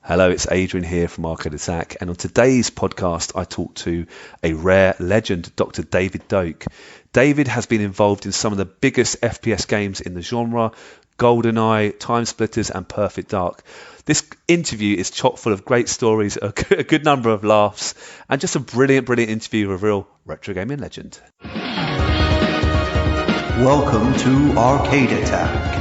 Hello, it's Adrian here from Arcade Attack, and on today's podcast I talk to a rare legend, Dr. David Doak. David has been involved in some of the biggest FPS games in the genre, GoldenEye, TimeSplitters and Perfect Dark. This interview is chock full of great stories, a good number of laughs, and just a brilliant interview with a real retro gaming legend. Welcome to Arcade Attack.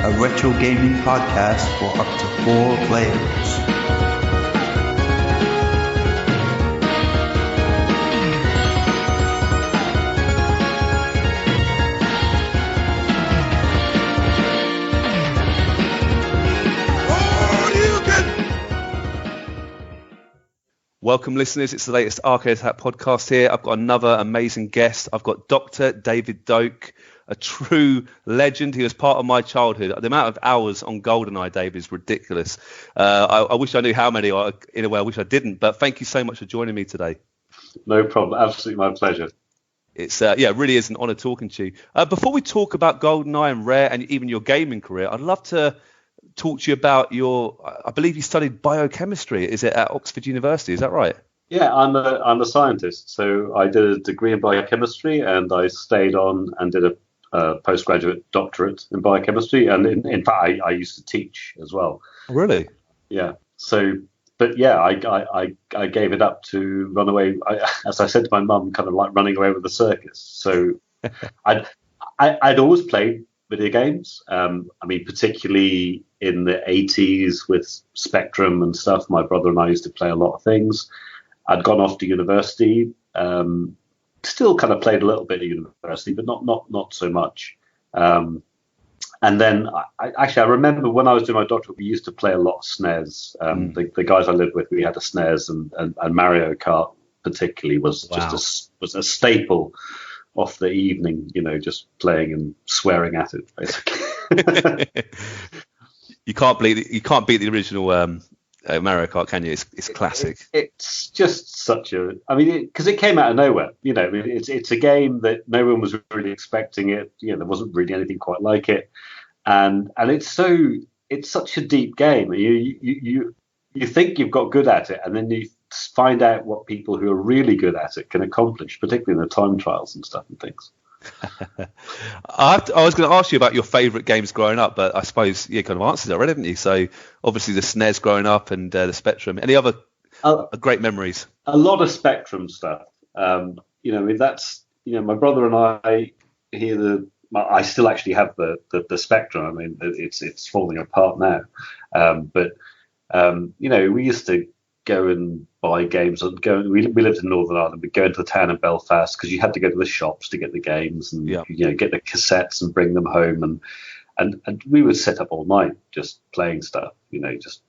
A retro gaming podcast for up to 4 players. Welcome, listeners. It's the latest Arcade Attack podcast here. I've got another amazing guest. I've got Dr. David Doak, a true legend. He was part of my childhood. The amount of hours on GoldenEye, Dave, is ridiculous. I wish I knew how many. In a way, I wish I didn't. But thank you so much for joining me today. No problem. Absolutely my pleasure. It's it really is an honour talking to you. Before we talk about GoldenEye and Rare and even your gaming career, I'd love to talk to you about I believe you studied biochemistry. Is it at Oxford University? Is that right? Yeah, I'm a scientist. So I did a degree in biochemistry, and I stayed on and did a postgraduate doctorate in biochemistry. And in fact, I used to teach as well. Really? Yeah. So, but yeah, I gave it up to run away. As I said to my mum, kind of like running away with the circus. So I'd always played video games. I mean, particularly in the 80s with Spectrum and stuff. My brother and I used to play a lot of things. I'd gone off to university. Still kind of played a little bit at university, but not so much. And then I remember when I was doing my doctorate, we used to play a lot of SNES. The guys I lived with, we had a SNES, and Mario Kart particularly was just was a staple of the evening. You know, just playing and swearing at it, basically. You can't beat the original Mario Kart, can you? It's classic. It's just such a. I mean, because it came out of nowhere. You know, I mean, it's a game that no one was really expecting it. You know, there wasn't really anything quite like it, and it's such a deep game. You think you've got good at it, and then you find out what people who are really good at it can accomplish, particularly in the time trials and stuff and things. I was going to ask you about your favourite games growing up, but I suppose you kind of answered it already, haven't you? So obviously the SNES growing up and the Spectrum. Any other great memories? A lot of Spectrum stuff. You know, that's, you know, my brother and I I still actually have the Spectrum. I mean, it's falling apart now. But you know, we used to go and buy games. We lived in Northern Ireland. We'd go into the town of Belfast because you had to go to the shops to get the games and you know, get the cassettes and bring them home, and we would sit up all night just playing stuff. You know, just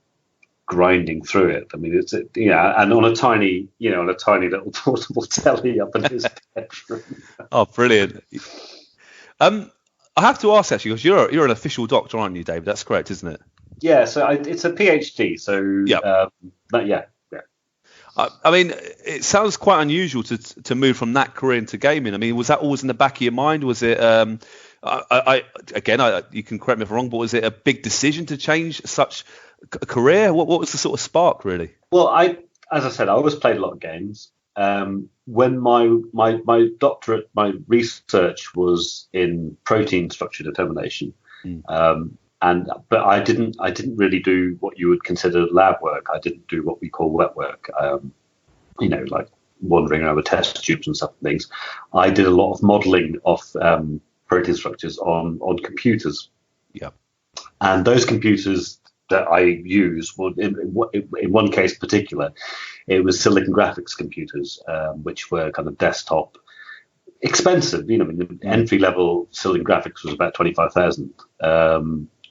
grinding through it. I mean, and on a tiny little portable telly up in his bedroom. Oh, brilliant! I have to ask actually, because you're an official doctor, aren't you, David? That's correct, isn't it? Yeah, so it's a PhD. So yeah. I mean, it sounds quite unusual to move from that career into gaming. I mean, was that always in the back of your mind? Was it? You can correct me if I'm wrong, but was it a big decision to change such a career? What was the sort of spark, really? Well, as I said, I always played a lot of games. When my doctorate, my research was in protein structure determination. But I didn't really do what you would consider lab work. I didn't do what we call wet work. You know, like wandering around with test tubes and stuff and things. I did a lot of modelling of protein structures on computers. Yeah. And those computers that I use, in one case in particular, it was silicon graphics computers, which were kind of desktop. Expensive, you know. I mean, the entry level silicon graphics was about 25,000.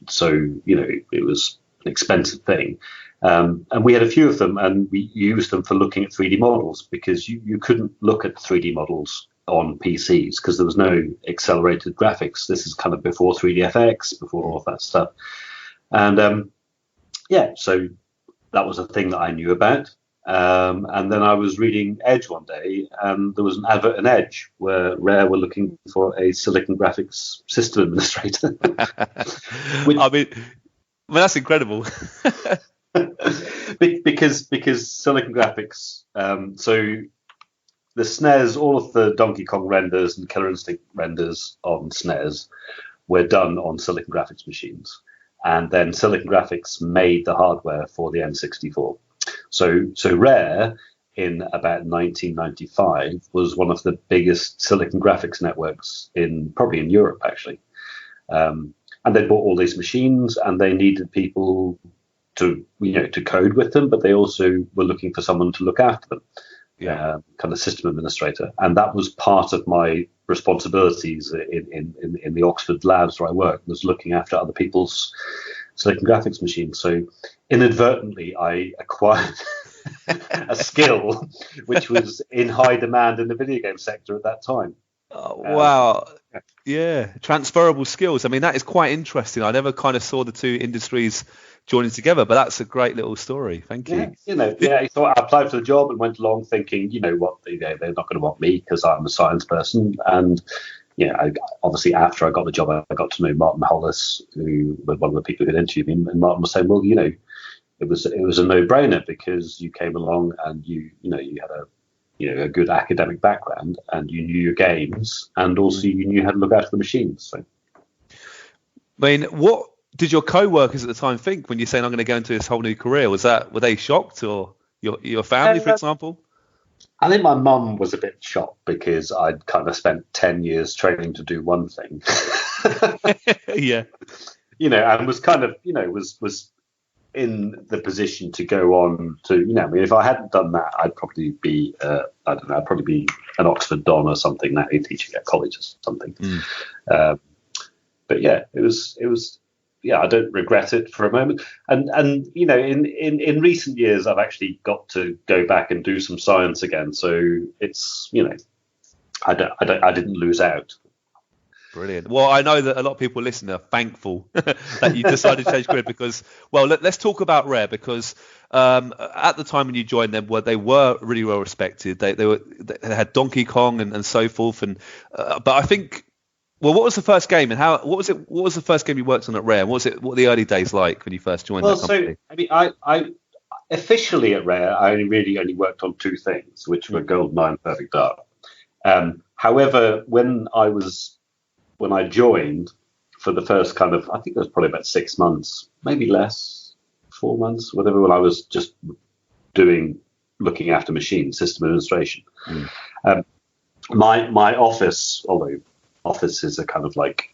So, you know, it was an expensive thing. And we had a few of them, and we used them for looking at 3D models, because you couldn't look at 3D models on PCs because there was no accelerated graphics. This is kind of before 3DFX, before all of that stuff. And so that was a thing that I knew about. And then I was reading Edge one day, and there was an advert in Edge where Rare were looking for a Silicon Graphics system administrator. Which, I mean, that's incredible. because Silicon Graphics, so the SNES, all of the Donkey Kong renders and Killer Instinct renders on SNES were done on Silicon Graphics machines. And then Silicon Graphics made the hardware for the N64. So Rare, in about 1995, was one of the biggest Silicon Graphics networks probably in Europe, actually. And they bought all these machines, and they needed people to code with them, but they also were looking for someone to look after them. Kind of system administrator, and that was part of my responsibilities in the Oxford labs where I worked, was looking after other people's Silicon Graphics machines. So inadvertently, I acquired a skill which was in high demand in the video game sector at that time. Oh, wow. Yeah, transferable skills. I mean, that is quite interesting. I never kind of saw the two industries joining together, but that's a great little story. Thank you. So I applied for the job and went along thinking, they're not going to want me because I'm a science person. And obviously after I got the job, I got to know Martin Hollis, who was one of the people who had interviewed me, and Martin was saying, well, it was a no-brainer because you came along and you had a good academic background, and you knew your games, and also you knew how to look after the machines. So, I mean, what did your co-workers at the time think when you're saying I'm going to go into this whole new career? Were they shocked, or your family, for example? I think my mum was a bit shocked because I'd kind of spent 10 years training to do one thing. Yeah. And was kind of, was in the position to go on to, if I hadn't done that, I'd probably be, I'd probably be an Oxford Don or something, now teaching at college or something. But yeah, it was, I don't regret it for a moment. And in recent years, I've actually got to go back and do some science again. So it's, I didn't lose out. Brilliant. Well, I know that a lot of people listening are thankful that you decided to change career because, well, let's talk about Rare because at the time when you joined them, they were really well respected. They had Donkey Kong and so forth. And but I think, well, what was the first game and what was the first game you worked on at Rare? What were the early days like when you first joined the company? So I officially at Rare, I only worked on two things, which were GoldenEye and Perfect Dark. However, when I joined for the first kind of, I think it was probably about 6 months, maybe less, 4 months, whatever, when I was just looking after machines, system administration. My office, although office is a kind of like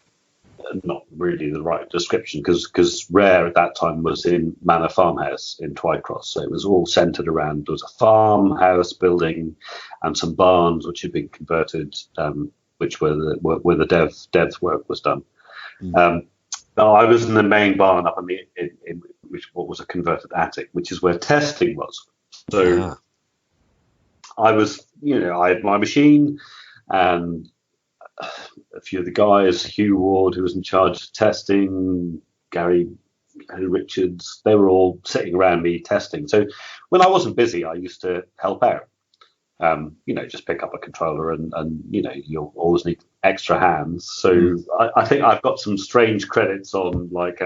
not really the right description because Rare at that time was in Manor Farmhouse in Twycross. So it was all centered around, there was a farmhouse building and some barns which had been converted, which where the dev's work was done. I was in the main barn up in what was a converted attic, which is where testing was. So I was, I had my machine and a few of the guys, Hugh Ward, who was in charge of testing, Gary Richards, they were all sitting around me testing. So when I wasn't busy, I used to help out. Just pick up a controller and you'll always need extra hands. So I think I've got some strange credits on like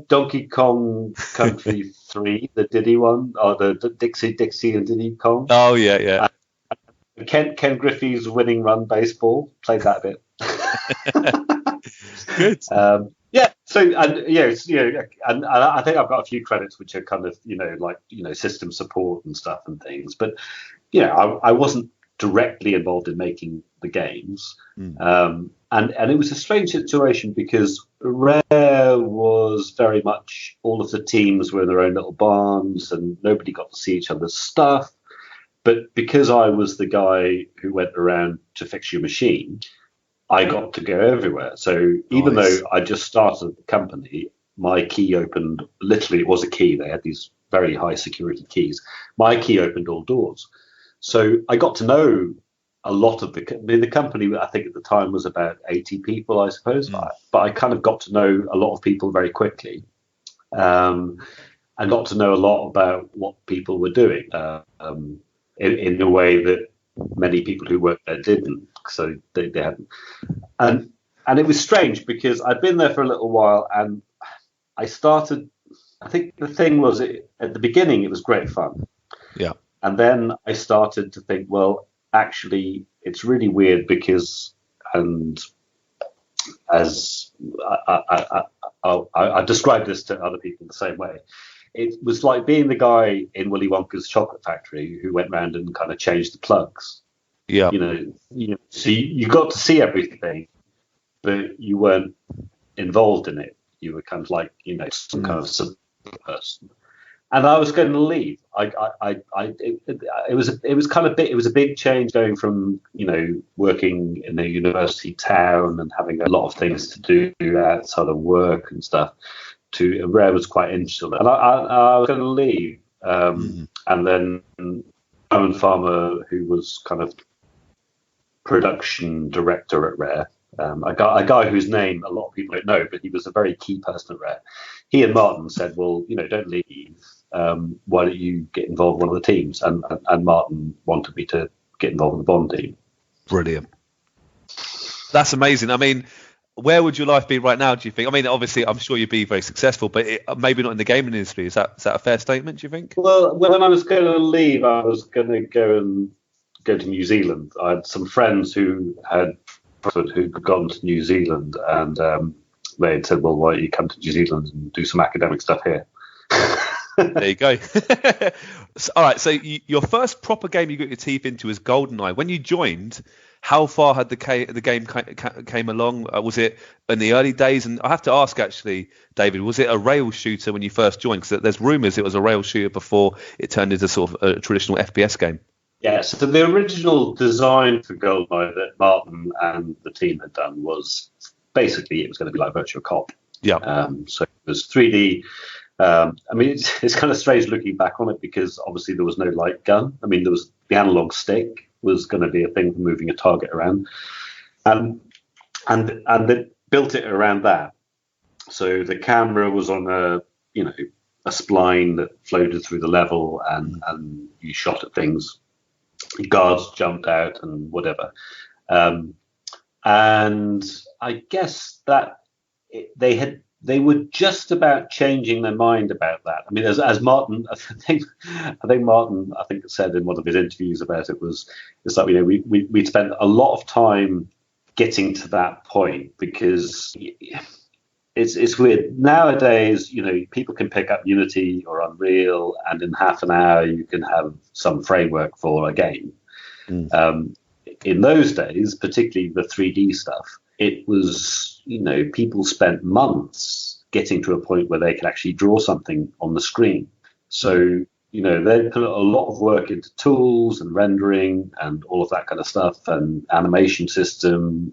Donkey Kong Country 3, the Diddy one, or the Dixie and Diddy Kong. Oh, yeah. Ken Griffey's Winning Run Baseball, played that a bit. Good. So and I think I've got a few credits which are kind of system support and stuff and things, but I wasn't directly involved in making the games, and it was a strange situation because Rare was very much all of the teams were in their own little barns and nobody got to see each other's stuff, but because I was the guy who went around to fix your machine, I got to go everywhere. So even though I just started the company, my key opened, literally it was a key. They had these very high security keys. My key opened all doors. So I got to know a lot of the company, I think at the time was about 80 people, I suppose. But I kind of got to know a lot of people very quickly. And and got to know a lot about what people were doing in a way that many people who worked there didn't. So they hadn't. And it was strange because I'd been there for a little while, and I started. I think the thing was, at the beginning, it was great fun. Yeah. And then I started to think, well, actually, it's really weird because, and as I described this to other people the same way, it was like being the guy in Willy Wonka's chocolate factory who went round and kind of changed the plugs. Yeah. So you got to see everything, but you weren't involved in it. You were kind of like, some kind of person. And I was going to leave. It was a big change going from, working in a university town and having a lot of things to do outside of work and stuff, to where I was quite insular. And I was going to leave. And then Owen Farmer, who was kind of production director at Rare, a guy whose name a lot of people don't know, but he was a very key person at Rare. He and Martin said, well, don't leave. Why don't you get involved in one of the teams? And Martin wanted me to get involved in the Bond team. Brilliant. That's amazing. I mean, where would your life be right now, do you think? I mean, obviously, I'm sure you'd be very successful, but maybe not in the gaming industry. Is that a fair statement, do you think? Well, when I was going to leave, I was going to go to New Zealand. I had some friends who'd gone to New Zealand, and they had said, well, why don't you come to New Zealand and do some academic stuff here? There you go. All right, so your first proper game you got your teeth into was GoldenEye. When you joined, how far had the game came along? Was it in the early days? And I have to ask, actually, David, was it a rail shooter when you first joined? Because there's rumours it was a rail shooter before it turned into sort of a traditional FPS game. Yes, so the original design for GoldenEye that Martin and the team had done was basically it was going to be like Virtua Cop. Yeah. So it was 3D. I mean, it's kind of strange looking back on it because obviously there was no light gun. I mean, there was the analog stick was going to be a thing for moving a target around, and they built it around that. So the camera was on a spline that floated through the level, and you shot at things. Guards jumped out and whatever, and I guess that they were just about changing their mind about that. I mean, as Martin, I think Martin said in one of his interviews about it it's like we spent a lot of time getting to that point because it's weird nowadays. People can pick up Unity or Unreal, and in half an hour you can have some framework for a game. In those days, particularly the 3D stuff, it was, people spent months getting to a point where they could actually draw something on the screen. So, they put a lot of work into tools and rendering and all of that kind of stuff, and animation system,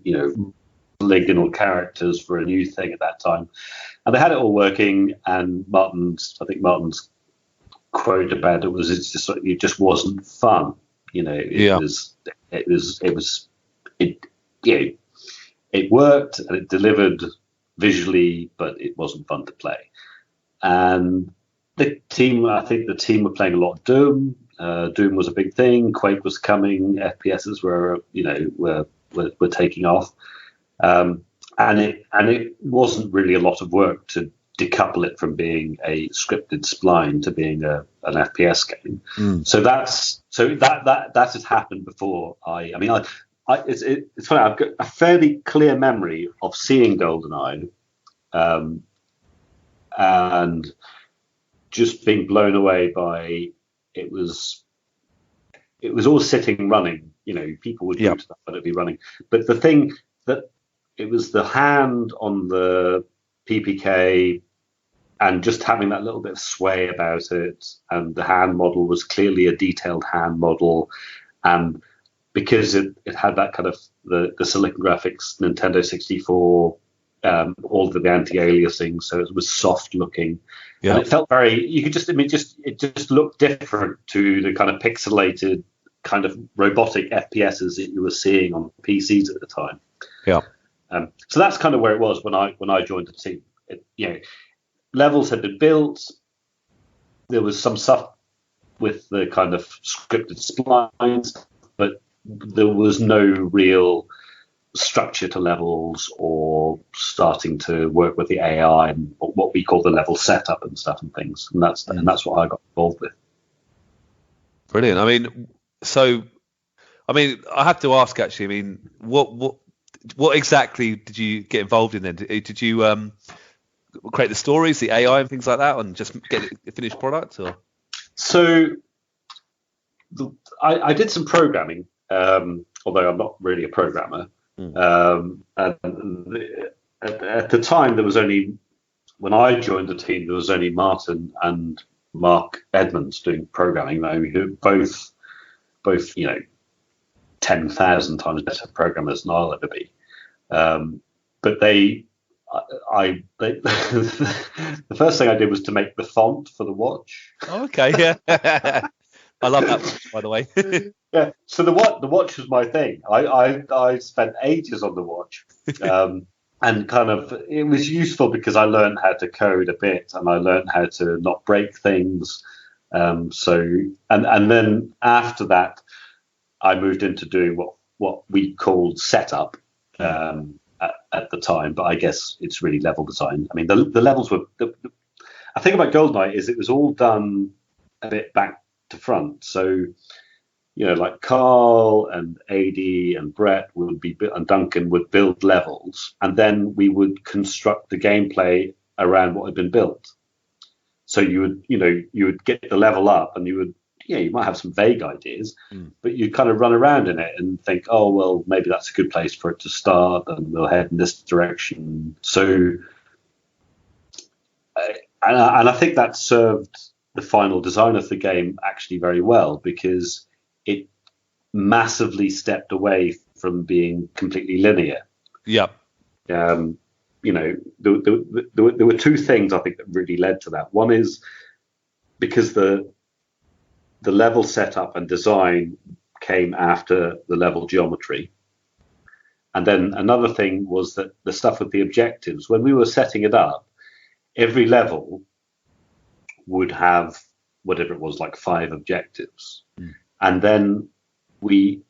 polygonal characters for a new thing at that time. And they had it all working, and Martin's quote about it was, it just wasn't fun. It worked and it delivered visually, but it wasn't fun to play. And the team were playing a lot of Doom. Doom was a big thing. Quake was coming. FPSs were taking off. And it wasn't really a lot of work to decouple it from being a scripted spline to being an FPS game. So that has happened before. It's funny. I've got a fairly clear memory of seeing GoldenEye, and just being blown away by it. Was all sitting running. People would do stuff, but it'd be running. But the thing that it was the hand on the PPK, and just having that little bit of sway about it, and the hand model was clearly a detailed hand model, and because it had that kind of the Silicon Graphics Nintendo 64, all of the anti-aliasing, so it was soft looking, and it felt very. You could it just looked different to the kind of pixelated, kind of robotic FPSs that you were seeing on PCs at the time. Yeah. So that's kind of where it was when I joined the team. Levels had been built, there was some stuff with the kind of scripted splines, but there was no real structure to levels or starting to work with the AI and what we call the level setup and stuff and things. And that's what I got involved with. Brilliant. I mean, I have to ask actually. I mean, what exactly did you get involved in then? Did you create the stories, the AI, and things like that, and just get a finished product? Or so, I did some programming, although I'm not really a programmer. And at the time, there was only, when I joined the team, there was only Martin and Mark Edmonds doing programming. I mean, who both 10,000 times better programmers than I'll ever be. But the first thing I did was to make the font for the watch. Oh, okay, yeah. I love that watch, by the way. Yeah, so the watch was my thing. I spent ages on the watch, and kind of it was useful because I learned how to code a bit and I learned how to not break things. So then after that, I moved into doing what we called setup at the time, but I guess it's really level design. I mean, the levels were. I think about GoldenEye is it was all done a bit back to front. So, like Carl and AD and Brett and Duncan would build levels, and then we would construct the gameplay around what had been built. So you would get the level up, and you might have some vague ideas, but you kind of run around in it and think, oh, well, maybe that's a good place for it to start, and we'll head in this direction. So, and I think that served the final design of the game actually very well, because it massively stepped away from being completely linear. Yeah. There were two things I think that really led to that. One is because the level setup and design came after the level geometry. And then another thing was that the stuff with the objectives, when we were setting it up, every level would have whatever it was, like 5 objectives. And then we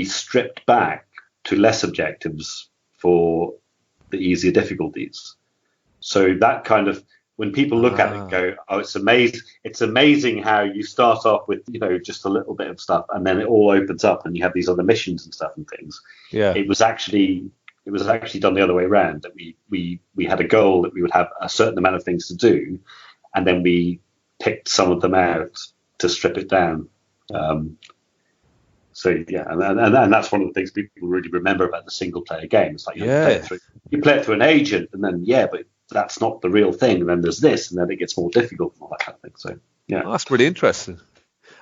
stripped back to less objectives for the easier difficulties. So that kind of, when people look at it and go, oh, it's amazing. It's amazing how you start off with, just a little bit of stuff, and then it all opens up and you have these other missions and stuff and things. Yeah. It was actually done the other way around, that we had a goal that we would have a certain amount of things to do, and then we picked some of them out to strip it down. So yeah, and that's one of the things people really remember about the single player game. It's like you play it through an agent, and then but that's not the real thing. And then there's this, and then it gets more difficult and all that kind of thing. So yeah, that's really interesting.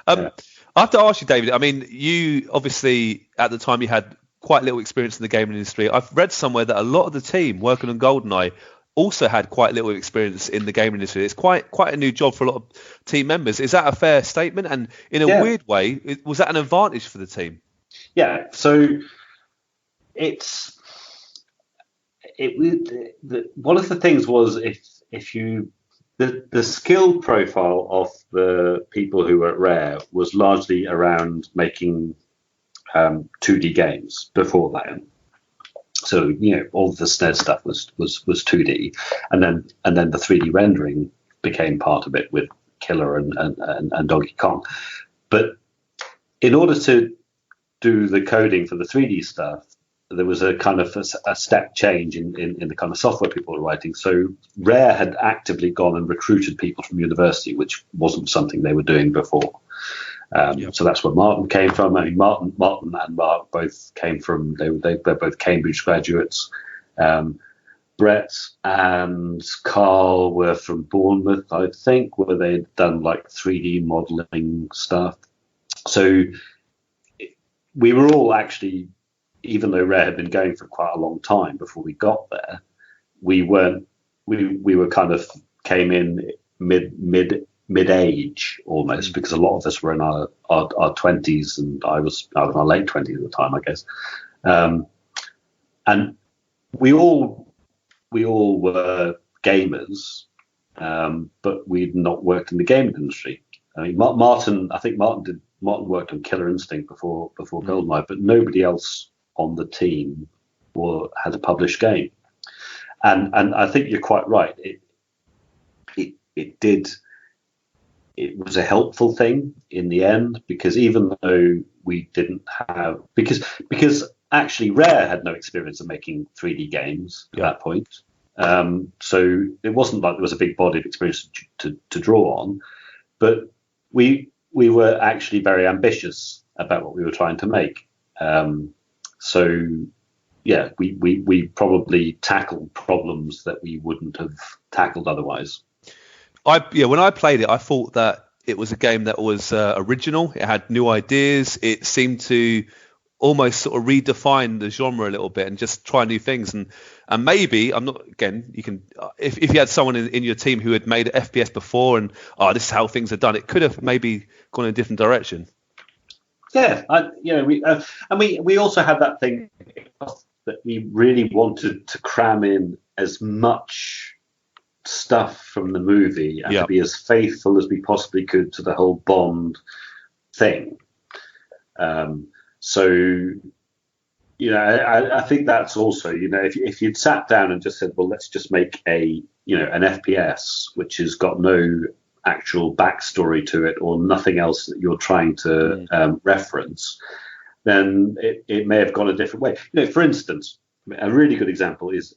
I have to ask you, David. I mean, you obviously at the time you had quite little experience in the gaming industry. I've read somewhere that a lot of the team working on GoldenEye also had quite little experience in the gaming industry. It's quite a new job for a lot of team members. Is that a fair statement? And in a weird way, was that an advantage for the team? Yeah. So one of the things was if you the skill profile of the people who were at Rare was largely around making 2D games before that. So all the SNES stuff was 2D, and then the 3D rendering became part of it with Killer and Donkey Kong. But in order to do the coding for the 3D stuff, there was a kind of a step change in the kind of software people were writing. So Rare had actively gone and recruited people from university, which wasn't something they were doing before. So that's where Martin came from. I mean, Martin and Mark both came from, they're both Cambridge graduates. Brett and Carl were from Bournemouth, I think, where they'd done like 3D modeling stuff. So we were all actually, even though Rare had been going for quite a long time before we got there, we were kind of came in mid-age almost, because a lot of us were in our 20s, and I was in my late 20s at the time, I guess. And we all were gamers, but we'd not worked in the game industry. I mean, Martin worked on Killer Instinct before GoldenEye, but nobody else on the team had a published game. And I think you're quite right. It was a helpful thing in the end, because even though we didn't have, because actually Rare had no experience of making 3D games at that point. So it wasn't like there was a big body of experience to draw on, but we were actually very ambitious about what we were trying to make. So yeah, we probably tackled problems that we wouldn't have tackled otherwise. When I played it, I thought that it was a game that was original. It had new ideas. It seemed to almost sort of redefine the genre a little bit and just try new things. And maybe, I'm not, again, you can, if you had someone in your team who had made an FPS before and, this is how things are done, it could have maybe gone in a different direction. Yeah, we also had that thing that we really wanted to cram in as much stuff from the movie and to be as faithful as we possibly could to the whole Bond thing. So, I think that's also, if you'd sat down and just said, well, let's just make an FPS which has got no actual backstory to it or nothing else that you're trying to reference, then it may have gone a different way. For instance, a really good example is,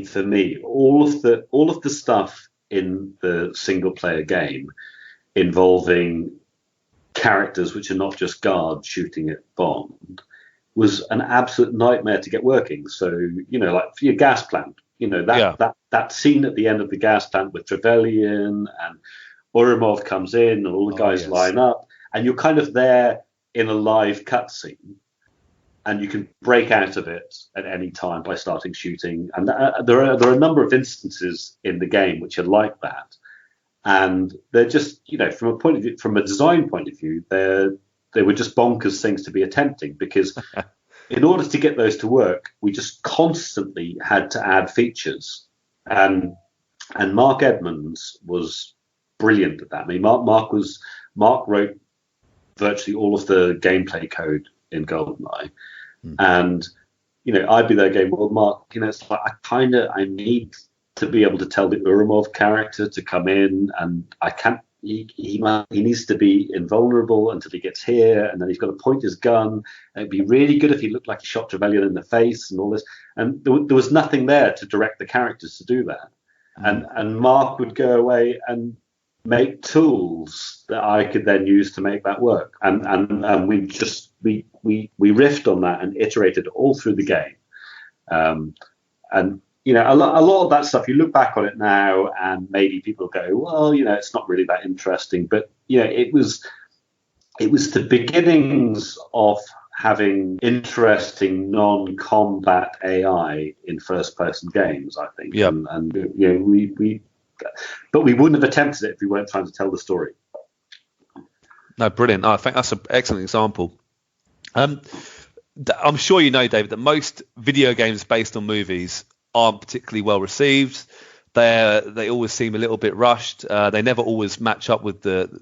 for me, all of the stuff in the single player game involving characters which are not just guards shooting at Bond was an absolute nightmare to get working. So, like for your gas plant, that scene at the end of the gas plant with Trevelyan and Urumov comes in and all the guys line up, and you're kind of there in a live cutscene, and you can break out of it at any time by starting shooting. And there are a number of instances in the game which are like that. And they're just, from a design point of view, they were just bonkers things to be attempting, because in order to get those to work, we just constantly had to add features. And Mark Edmonds was brilliant at that. I mean, Mark wrote virtually all of the gameplay code in GoldenEye. And, I'd be there going, well, Mark, it's like I need to be able to tell the Urumov character to come in, and I can't. He needs to be invulnerable until he gets here, and then he's got to point his gun. And it'd be really good if he looked like he shot Trevelyan in the face and all this. And there was nothing there to direct the characters to do that. And Mark would go away and make tools that I could then use to make that work. And we riffed on that and iterated all through the game. And a lot of that stuff, you look back on it now and maybe people go, well, it's not really that interesting. But, it was the beginnings of having interesting non-combat AI in first-person games, I think. Yeah. But we wouldn't have attempted it if we weren't trying to tell the story. No, brilliant. I think that's an excellent example. I'm sure David, that most video games based on movies aren't particularly well received. They always seem a little bit rushed. They never always match up with the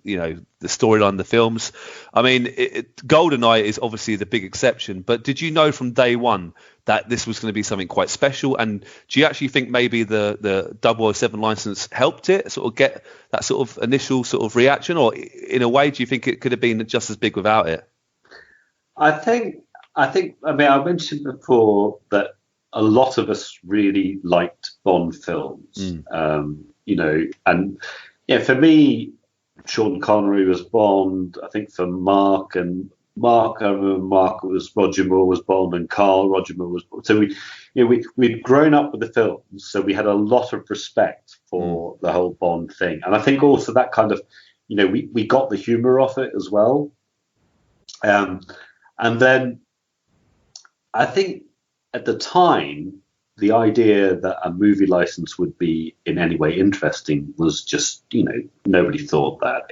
storyline of the films. I mean, GoldenEye is obviously the big exception, but did you know from day one that this was going to be something quite special? And do you actually think maybe the 007 license helped it sort of get that sort of initial sort of reaction, or in a way, do you think it could have been just as big without it? I think. I mean, I mentioned before that a lot of us really liked Bond films, and for me, Sean Connery was Bond. I think for Mark, I remember Mark was Roger Moore was Bond, and Carl Roger Moore was Bond. So we'd grown up with the films, so we had a lot of respect for the whole Bond thing, and I think also that kind of, we got the humor off it as well, and then I think, at the time, the idea that a movie license would be in any way interesting was just, nobody thought that.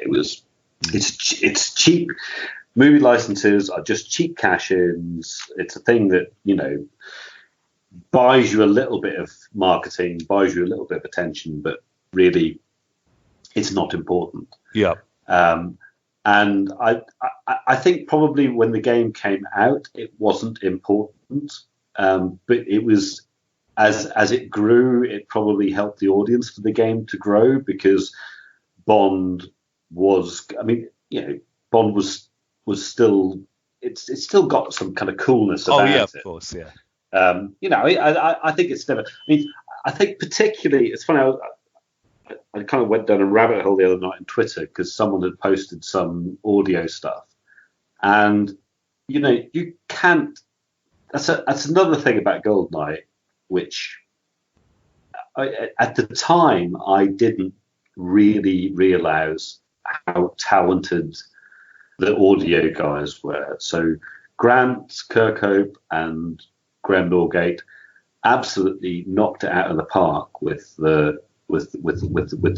It's cheap. Movie licenses are just cheap cash-ins. It's a thing that, buys you a little bit of marketing, buys you a little bit of attention, but really, it's not important. Yeah. And I think probably when the game came out, it wasn't important, but it was as it grew, it probably helped the audience for the game to grow, because Bond was, I mean, Bond was still, it's still got some kind of coolness about it. Oh yeah, of course, yeah. I think it's never. I mean, I think particularly, it's funny. I kind of went down a rabbit hole the other night on Twitter because someone had posted some audio stuff, and you can't. That's another thing about GoldenEye, which at the time I didn't really realize how talented the audio guys were. So Grant Kirkhope and Graham Norgate absolutely knocked it out of the park with the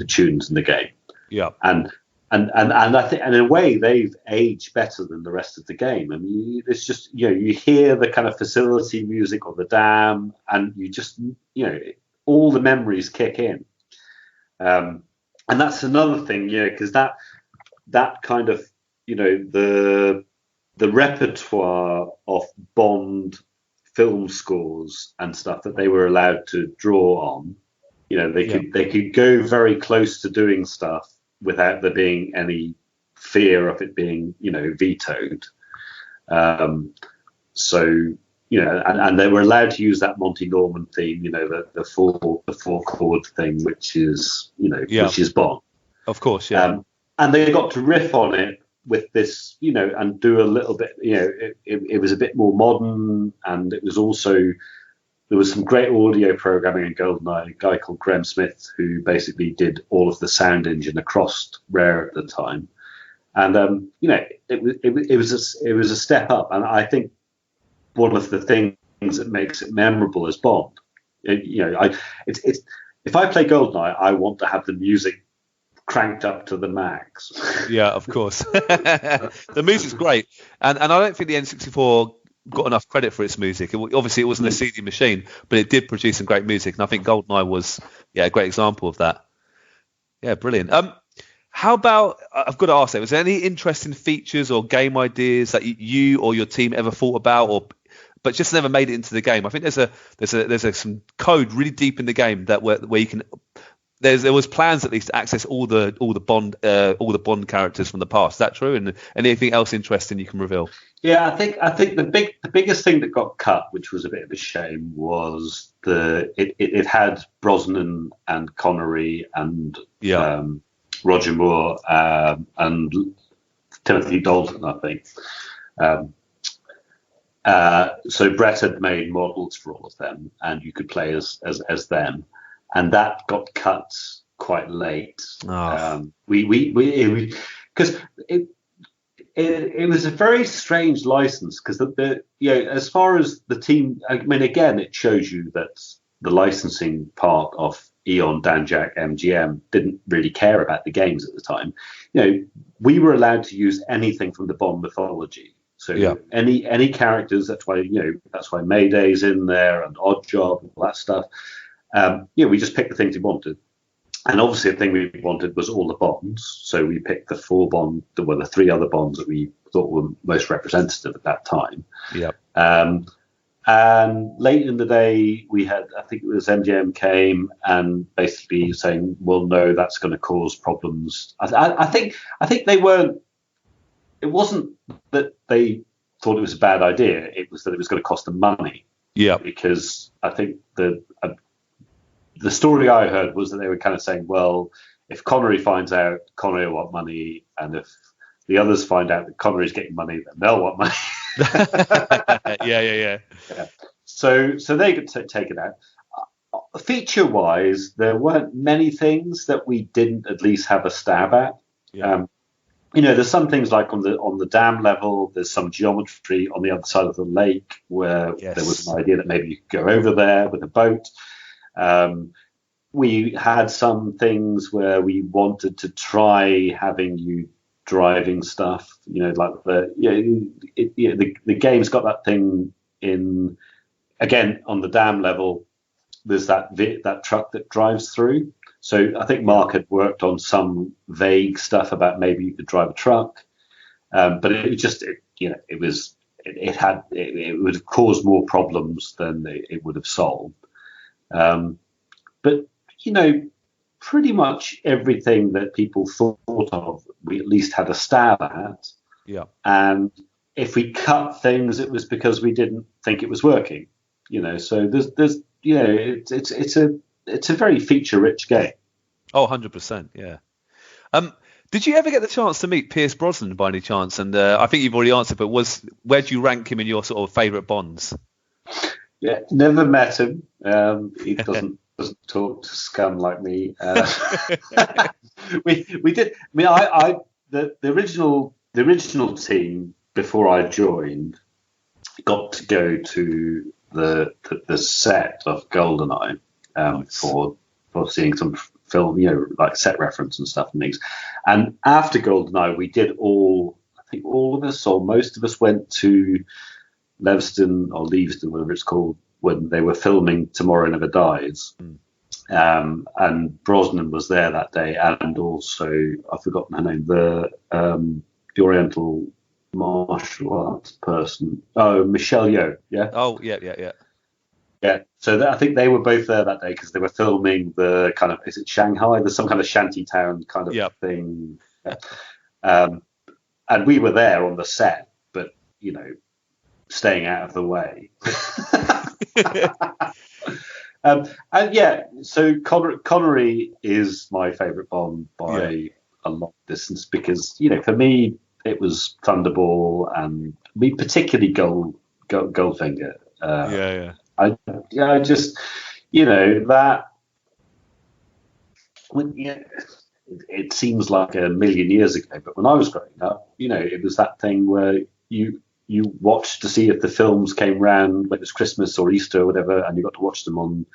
tunes in the game. Yeah. And I think, and in a way, they've aged better than the rest of the game. I mean, it's just, you hear the kind of facility music or the dam, and you just, all the memories kick in. And that's another thing, because that kind of, the repertoire of Bond film scores and stuff that they were allowed to draw on, they could go very close to doing stuff without there being any fear of it being, vetoed. So, and they were allowed to use that Monty Norman theme, the four chord thing, which is, which is Bond. Of course, yeah. And they got to riff on it with this, and do a little bit, it was a bit more modern, and it was also, there was some great audio programming in GoldenEye, a guy called Graham Smith, who basically did all of the sound engine across Rare at the time. And, it was a step up. And I think one of the things that makes it memorable is Bond. If I play GoldenEye, I want to have the music cranked up to the max. Yeah, of course. The music's great. And I don't think the N64 got enough credit for its music. Obviously, it wasn't a CD machine, but it did produce some great music. And I think GoldenEye was, a great example of that. Yeah, brilliant. How about, I've got to ask, was there any interesting features or game ideas that you or your team ever thought about, but just never made it into the game? I think there's some code really deep in the game that where you can. There was plans at least to access all the Bond characters from the past. Is that true? And anything else interesting you can reveal? Yeah, I think the biggest thing that got cut, which was a bit of a shame, was it had Brosnan and Connery and Roger Moore and Timothy Dalton, I think. So Brett had made models for all of them, and you could play as them. And that got cut quite late. Oh. Because it was a very strange license. Because as far as the team, I mean, again, it shows you that the licensing part of Eon, Danjak, MGM didn't really care about the games at the time. We were allowed to use anything from the Bond mythology. So any characters. That's why Mayday's in there and Oddjob and all that stuff. We just picked the things we wanted. And obviously the thing we wanted was all the Bonds. So we picked the the three other Bonds that we thought were most representative at that time. Yep. And late in the day, we had, I think it was MGM came and basically saying, well, no, that's going to cause problems. I think they weren't, it wasn't that they thought it was a bad idea. It was that it was going to cost them money. Yeah. Because I think the story I heard was that they were kind of saying, well, if Connery finds out, Connery will want money, and if the others find out that Connery's getting money, then they'll want money. Yeah. So they could take it out. Feature-wise, there weren't many things that we didn't at least have a stab at. Yeah. There's some things like on the dam level. There's some geometry on the other side of the lake where there was an idea that maybe you could go over there with a boat. We had some things where we wanted to try having you driving stuff, like the game's got that thing in, again, on the dam level, there's that truck that drives through. So I think Mark had worked on some vague stuff about maybe you could drive a truck, but it would have caused more problems than it would have solved. But pretty much everything that people thought of, we at least had a stab at. Yeah. And if we cut things, it was because we didn't think it was working. So there's it's a very feature-rich game. Oh, 100%. Yeah. Did you ever get the chance to meet Pierce Brosnan by any chance? And I think you've already answered, but where do you rank him in your sort of favourite Bonds? Yeah, never met him. He doesn't talk to scum like me. We did. I mean, the original team before I joined got to go to the set of GoldenEye for seeing some film, like set reference and stuff and things. And after GoldenEye, we did all of us or most of us went to Leavesden, whatever it's called, when they were filming Tomorrow Never Dies. And Brosnan was there that day, and also I've forgotten her name, the Oriental martial arts person. Oh, Michelle Yeoh. Yeah. Oh, yeah. Yeah. So I think they were both there that day because they were filming the kind of, is it Shanghai? There's some kind of shanty town kind of thing. And we were there on the set, but staying out of the way. And yeah, so Connery is my favourite Bond by a long distance because for me it was Thunderball and me particularly Goldfinger. I just that it seems like a million years ago, but when I was growing up, it was that thing where you watched to see if the films came round when it was Christmas or Easter or whatever, and you got to watch them on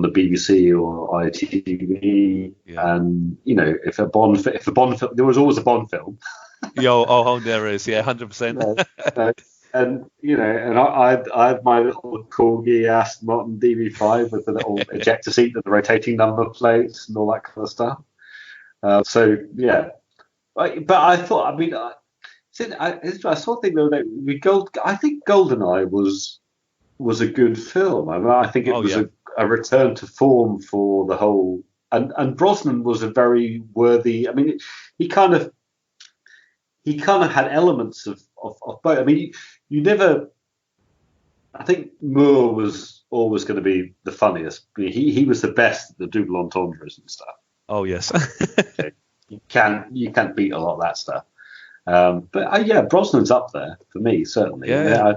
the BBC or ITV. And if a Bond film, there was always a Bond film. There is, 100%. And I had my little Corgi Aston Martin DB5 with the little ejector seat and the rotating number plates and all that kind of stuff. But I thought, I mean, I saw a thing the other day. I think GoldenEye was a good film. I mean, I think it was a return to form for the whole. And Brosnan was a very worthy. I mean, he kind of had elements of both. I mean, you never. I think Moore was always going to be the funniest. I mean, he was the best at the double entendres and stuff. Oh yes. You can't beat a lot of that stuff. But Brosnan's up there for me certainly. I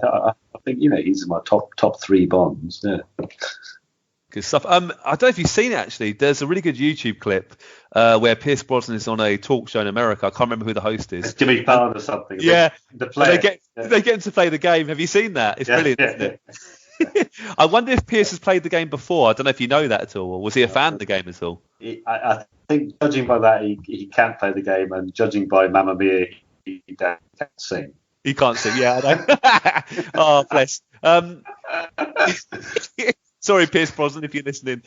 think he's in my top three Bonds. Yeah. Good stuff. I don't know if you've seen it actually. There's a really good YouTube clip where Pierce Brosnan is on a talk show in America. I can't remember who the host is. It's Jimmy Fallon or something. Yeah. The player. They get him to play the game. Have you seen that? It's brilliant, isn't it? I wonder if Pierce has played the game before. I don't know if you know that at all. Or was he a fan of the game at all? I think judging by that, he can't play the game, and judging by Mamma Mia, he can't sing. He can't sing. Yeah, I know. Oh, bless. Sorry, Pierce Brosnan, if you're listening.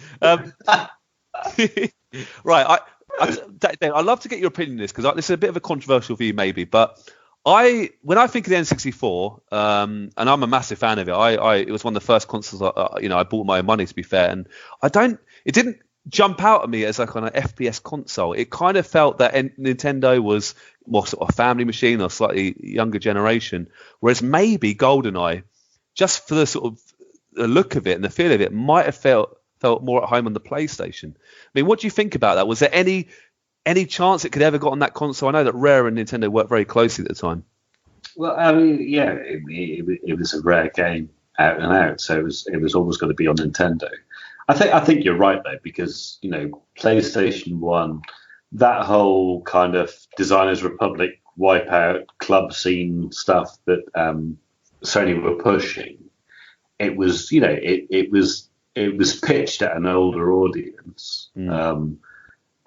Right, I'd love to get your opinion on this because this is a bit of a controversial view, maybe. But when I think of the N64, and I'm a massive fan of it. It was one of the first consoles I bought my own money, to be fair, and it didn't jump out at me as like on an FPS console. It kind of felt that Nintendo was more sort of a family machine or slightly younger generation, whereas maybe GoldenEye, just for the sort of the look of it and the feel of it, might have felt more at home on the PlayStation. I mean, what do you think about that? Was there any chance it could ever got on that console? I know that Rare and Nintendo worked very closely at the time. Well, I mean, yeah, it was a Rare game out and out, so it was always going to be on Nintendo. I think you're right though, because PlayStation 1, that whole kind of Designers Republic Wipeout club scene stuff that Sony were pushing, it was it was pitched at an older audience. And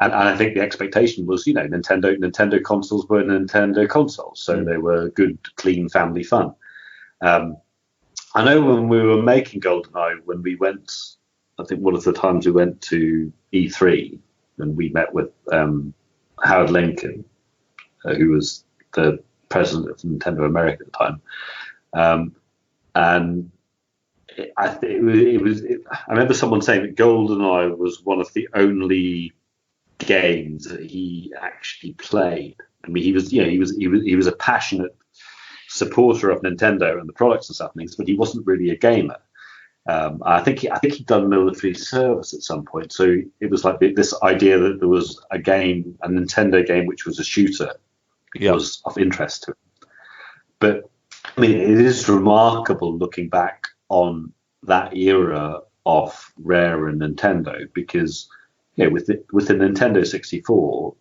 I think the expectation was, Nintendo consoles were Nintendo consoles, so they were good, clean family fun. I know when we were making GoldenEye, when we went, I think one of the times we went to E3, and we met with Howard Lincoln, who was the president of Nintendo America at the time, and I remember someone saying that GoldenEye was one of the only games that he actually played. I mean, he was a passionate supporter of Nintendo and the products and stuff, but he wasn't really a gamer. I think he'd done military service at some point, so it was like this idea that there was a Nintendo game which was a shooter, was of interest to him. But I mean, it is remarkable looking back on that era of Rare and Nintendo, because with the Nintendo 64,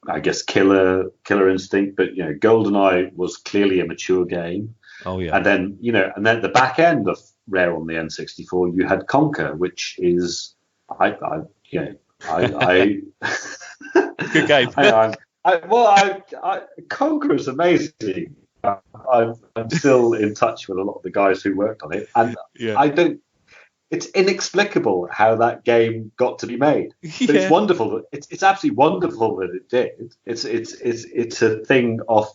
I guess Killer Instinct, but GoldenEye was clearly a mature game. Oh yeah. And then the back end of Rare on the N64, you had Conker, which is good game. Conker is amazing. I'm still in touch with a lot of the guys who worked on it, and it's inexplicable how that game got to be made. But it's wonderful. It's absolutely wonderful that it did. It's a thing of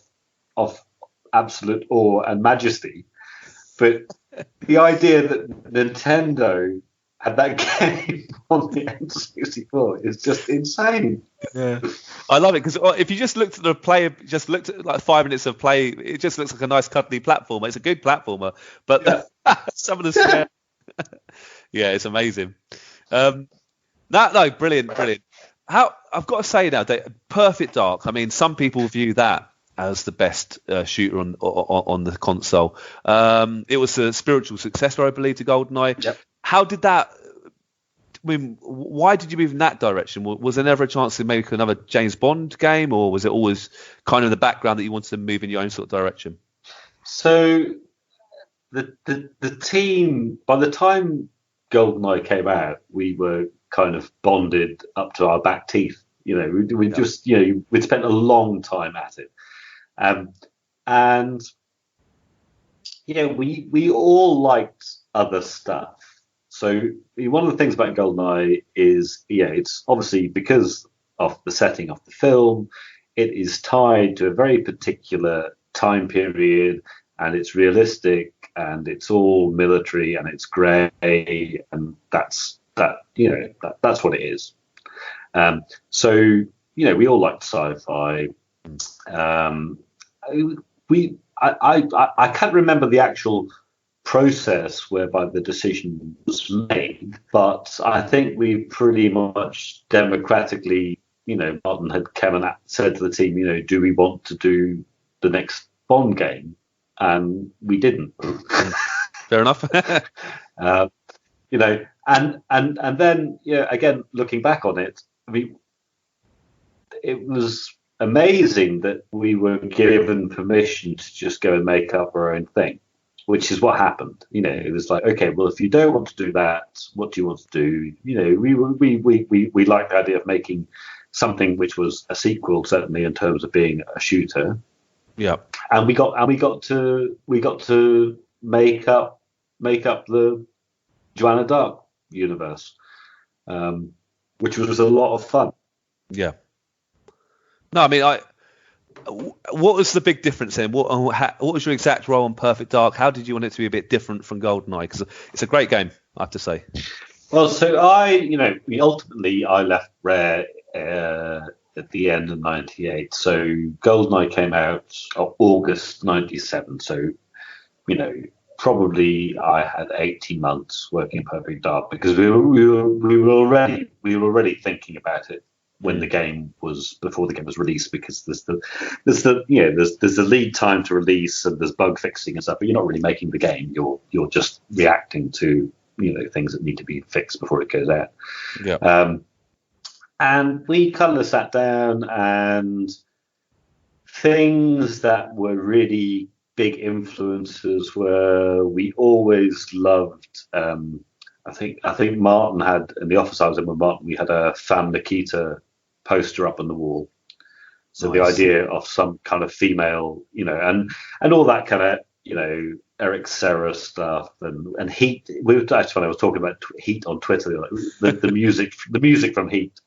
absolute awe and majesty. But the idea that Nintendo had that game on the N64 is just insane. Yeah, I love it, because if you just looked at the play, just looked at like 5 minutes of play, it just looks like a nice cuddly platformer. It's a good platformer, but some of the it's amazing. Brilliant. I've got to say now, Perfect Dark. I mean, some people view that as the best shooter on the console. It was a spiritual successor, I believe, to GoldenEye. Yep. How did that? I mean, why did you move in that direction? Was there never a chance to make another James Bond game, or was it always kind of in the background that you wanted to move in your own sort of direction? So the team, by the time GoldenEye came out, we were kind of bonded up to our back teeth. We'd spent a long time at it, and we all liked other stuff. So one of the things about GoldenEye is, it's obviously because of the setting of the film, it is tied to a very particular time period, and it's realistic, and it's all military, and it's grey, and that's what it is. So we all liked sci-fi. I can't remember the actual process whereby the decision was made, but I think we pretty much democratically, Martin had come and said to the team, do we want to do the next Bond game? And we didn't. Fair enough. And then again, looking back on it, I mean, it was amazing that we were given permission to just go and make up our own thing, which is what happened. It was like, okay, well, if you don't want to do that, what do you want to do? We liked the idea of making something which was a sequel, certainly in terms of being a shooter. Yeah. And we got to make up the Joanna Dark universe, which was a lot of fun. Yeah. No, I mean, what was the big difference then? What was your exact role in Perfect Dark? How did you want it to be a bit different from GoldenEye? Because it's a great game, I have to say. Well, so ultimately I left Rare at the end of '98. So GoldenEye came out August '97. So, probably I had 18 months working in Perfect Dark, because we were already thinking about it when the game was, before the game was released, because there's the lead time to release, and there's bug fixing and stuff, but you're not really making the game. You're just reacting to things that need to be fixed before it goes out. Yeah. And we kind of sat down, and things that were really big influences were, we always loved. I think Martin had, in the office I was in with Martin, we had a Femme Nikita poster up on the wall. So nice. The idea of some kind of female, and all that kind of, Eric Serra stuff and Heat. That's when I was talking about Heat on Twitter. Like, the music from Heat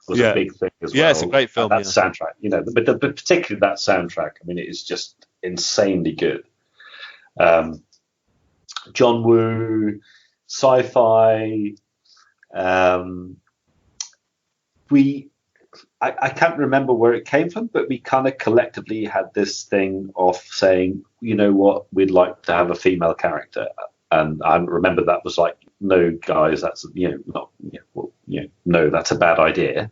was a big thing as well. Yeah, it's a great film. That soundtrack, but particularly that soundtrack. I mean, it is just insanely good. John Woo, sci-fi. I can't remember where it came from, but we kind of collectively had this thing of saying, you know what, we'd like to have a female character. And I remember that was like, no, guys, that's, no, that's a bad idea.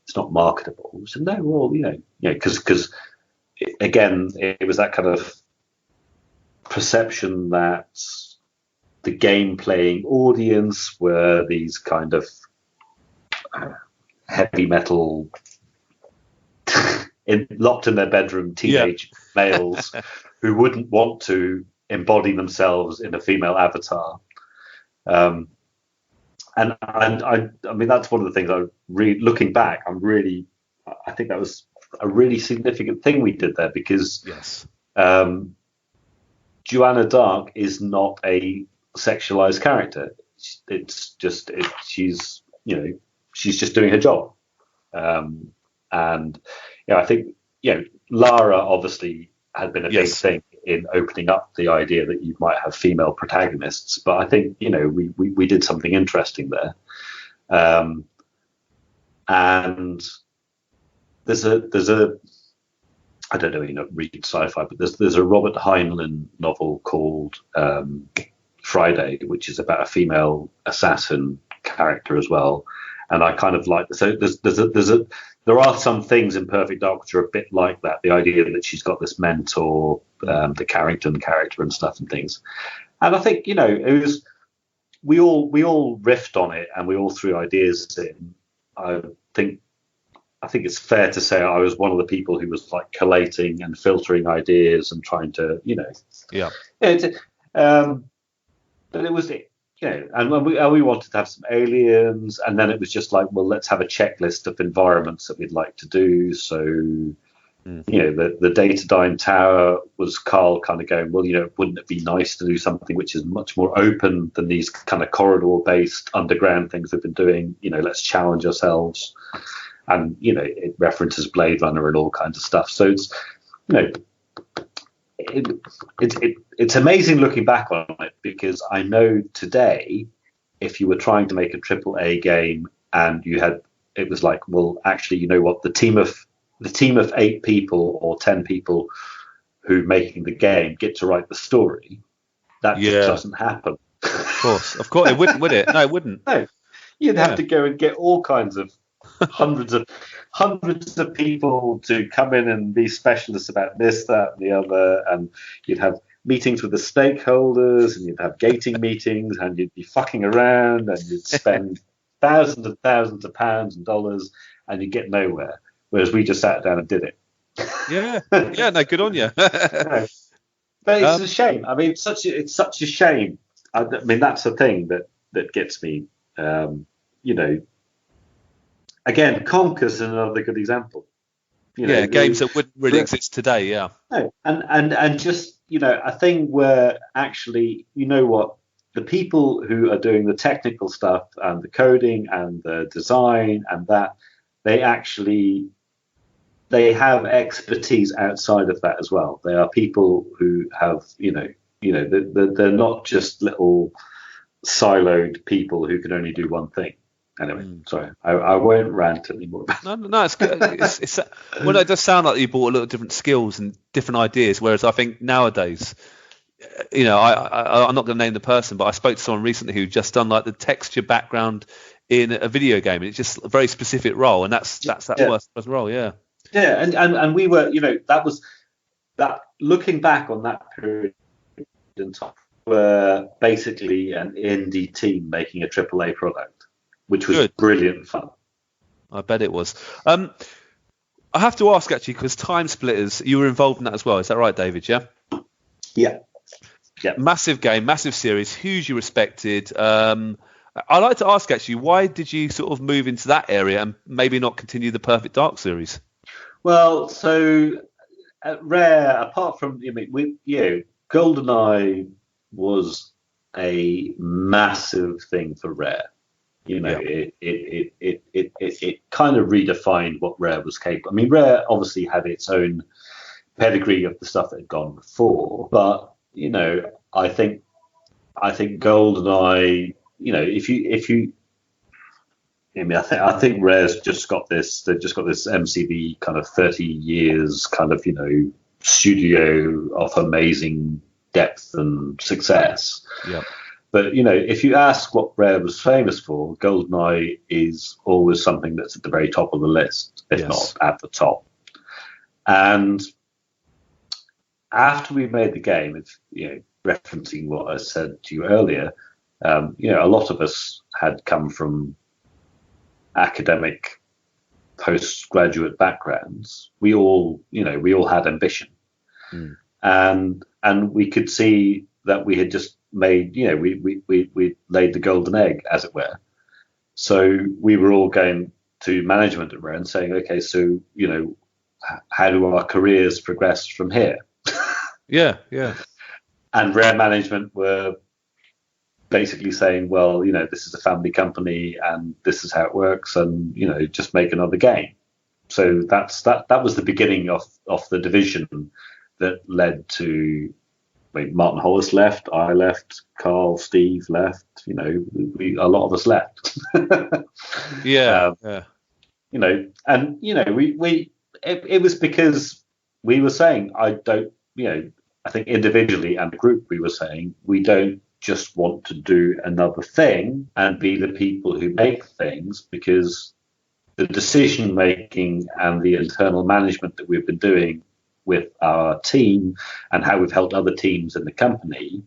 It's not marketable. We said, no, well, because again, it was that kind of perception that the game playing audience were these kind of heavy metal locked in their bedroom teenage males who wouldn't want to embody themselves in a female avatar. And I mean, that's one of the things looking back, I think that was a really significant thing we did there, because Joanna Dark is not a sexualized character. It's just she's just doing her job. And I think Lara obviously had been a big thing in opening up the idea that you might have female protagonists, but I think we did something interesting there. And there's a I don't know, read sci-fi, but there's a Robert Heinlein novel called Friday, which is about a female assassin character as well. And I kind of like, so there are some things in Perfect Dark which are a bit like that. The idea that she's got this mentor, the Carrington character and stuff and things. And I think, it was, we all riffed on it and we all threw ideas in. I think it's fair to say I was one of the people who was like collating and filtering ideas and trying to, but it was, and we wanted to have some aliens, and then it was just like, well, let's have a checklist of environments that we'd like to do. So, the Datadyne Tower was Carl kind of going, well, wouldn't it be nice to do something which is much more open than these kind of corridor-based underground things we've been doing? Let's challenge ourselves. And, it references Blade Runner and all kinds of stuff. So it's, it's amazing looking back on it, because I know today, if you were trying to make a AAA game and it was like, well, actually, you know what, the team of 8 people or 10 people who making the game get to write the story, that just doesn't happen. Of course, it wouldn't, would it? No, it wouldn't. No, you'd have to go and get all kinds of hundreds of people to come in and be specialists about this, that, and the other, and you'd have meetings with the stakeholders, and you'd have gating meetings, and you'd be fucking around, and you'd spend thousands and thousands of pounds and dollars, and you'd get nowhere. Whereas we just sat down and did it. No, good on you. No. But it's a shame. I mean, it's such a shame. I mean, that's the thing that gets me. Again, Conker's another good example. Games that wouldn't really exist today. Yeah. No, and just a thing where actually, the people who are doing the technical stuff and the coding and the design and that, they have expertise outside of that as well. They are people who have, they're not just little siloed people who can only do one thing. Anyway, sorry, I won't rant anymore. No, it's good. Well, it does sound like you brought a lot of different skills and different ideas, whereas I think nowadays, I'm not going to name the person, but I spoke to someone recently who just done like the texture background in a video game, and it's just a very specific role, and that's that worst role, and we were, that was that. Looking back on that period in time, were basically an indie team making a AAA product, which was brilliant fun. I bet it was. I have to ask, actually, because TimeSplitters, you were involved in that as well. Is that right, David? Yeah. Yeah. Massive game, massive series, hugely respected. I'd like to ask, actually, why did you sort of move into that area and maybe not continue the Perfect Dark series? GoldenEye was a massive thing for Rare. You know, it kind of redefined what Rare was capable. I mean, Rare obviously had its own pedigree of the stuff that had gone before, but you know, I think GoldenEye. You know, if you I mean, I think Rare's just got this. They've just got this MCV kind of 30 years kind of, you know, studio of amazing depth and success. Yeah. But you know, if you ask what Rare was famous for, GoldenEye is always something that's at the very top of the list, if not at the top. And after we made the game, if you know, referencing what I said to you earlier, you know, a lot of us had come from academic postgraduate backgrounds. We all had ambition, and we could see that we had just made, you know, we laid the golden egg, as it were. So we were all going to management at Rare and saying, okay, so you know, how do our careers progress from here? Yeah. And Rare management were basically saying, well, you know, this is a family company and this is how it works, and you know, just make another game. So that was the beginning of the division that led to, I mean, Martin Hollis left, I left, Carl, Steve left, you know, a lot of us left. Yeah. You know, and you know, it was because we were saying, I think individually and the group, we were saying, we don't just want to do another thing and be the people who make things, because the decision making and the internal management that we've been doing with our team and how we've helped other teams in the company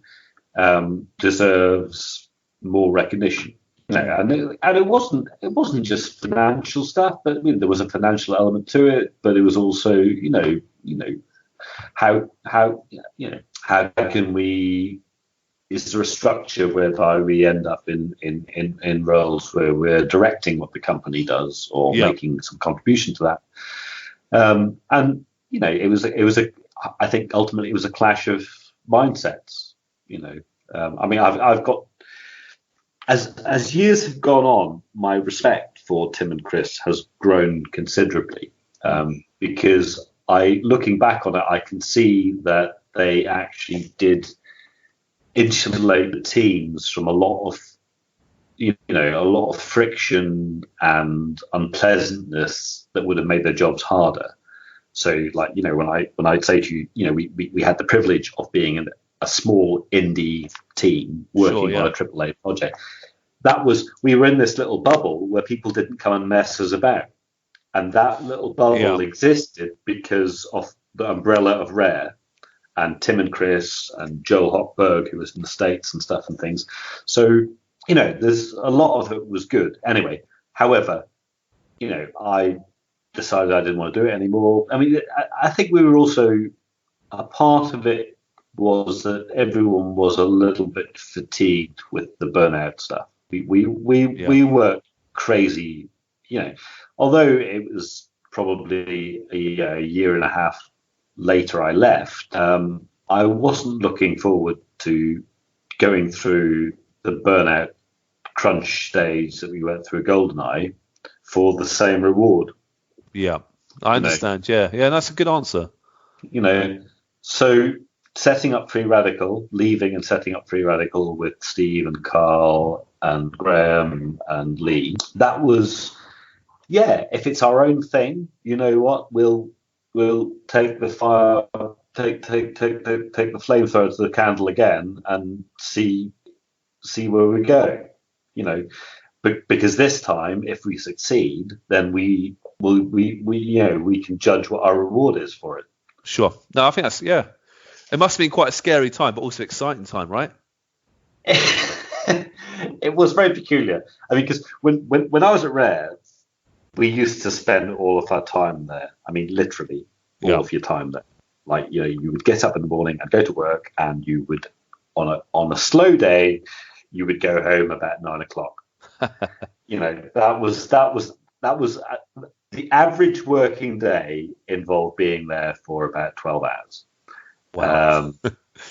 deserves more recognition. You know, and it wasn't just financial stuff, but I mean, there was a financial element to it, but it was also, you know, how can we, is there a structure whereby we end up in roles where we're directing what the company does or making some contribution to that? And you know, it was I think ultimately it was a clash of mindsets. You know, I mean, I've got, as years have gone on, my respect for Tim and Chris has grown considerably, because looking back on it, I can see that they actually did insulate the teams from a lot of friction and unpleasantness that would have made their jobs harder. So, like, you know, when I say to you, you know, we had the privilege of being a small indie team working on a AAA project. We were in this little bubble where people didn't come and mess us about, and that little bubble existed because of the umbrella of Rare and Tim and Chris and Joel Hochberg, who was in the States and stuff and things. So, you know, there's a lot of it was good. Anyway, however, you know, I decided I didn't want to do it anymore. I mean, I think we were also, a part of it was that everyone was a little bit fatigued with the burnout stuff. We worked crazy, you know, although it was probably a year and a half later I left, I wasn't looking forward to going through the burnout crunch stage that we went through GoldenEye for the same reward. Yeah, I understand. Yeah, that's a good answer. You know, so setting up Free Radical, leaving and setting up Free Radical with Steve and Carl and Graham and Lee, that was, if it's our own thing, you know what, we'll take the fire, take the flamethrower to the candle again and see where we go, you know. But because this time, if we succeed, then we can judge what our reward is for it. Sure. No, I think that's It must have been quite a scary time, but also exciting time, right? It was very peculiar. I mean, because when I was at Rare, we used to spend all of our time there. I mean, literally all of your time there. Like, you know, you would get up in the morning and go to work, and you would, on a slow day, you would go home about 9 o'clock. You know, that was the average working day involved being there for about 12 hours. Wow.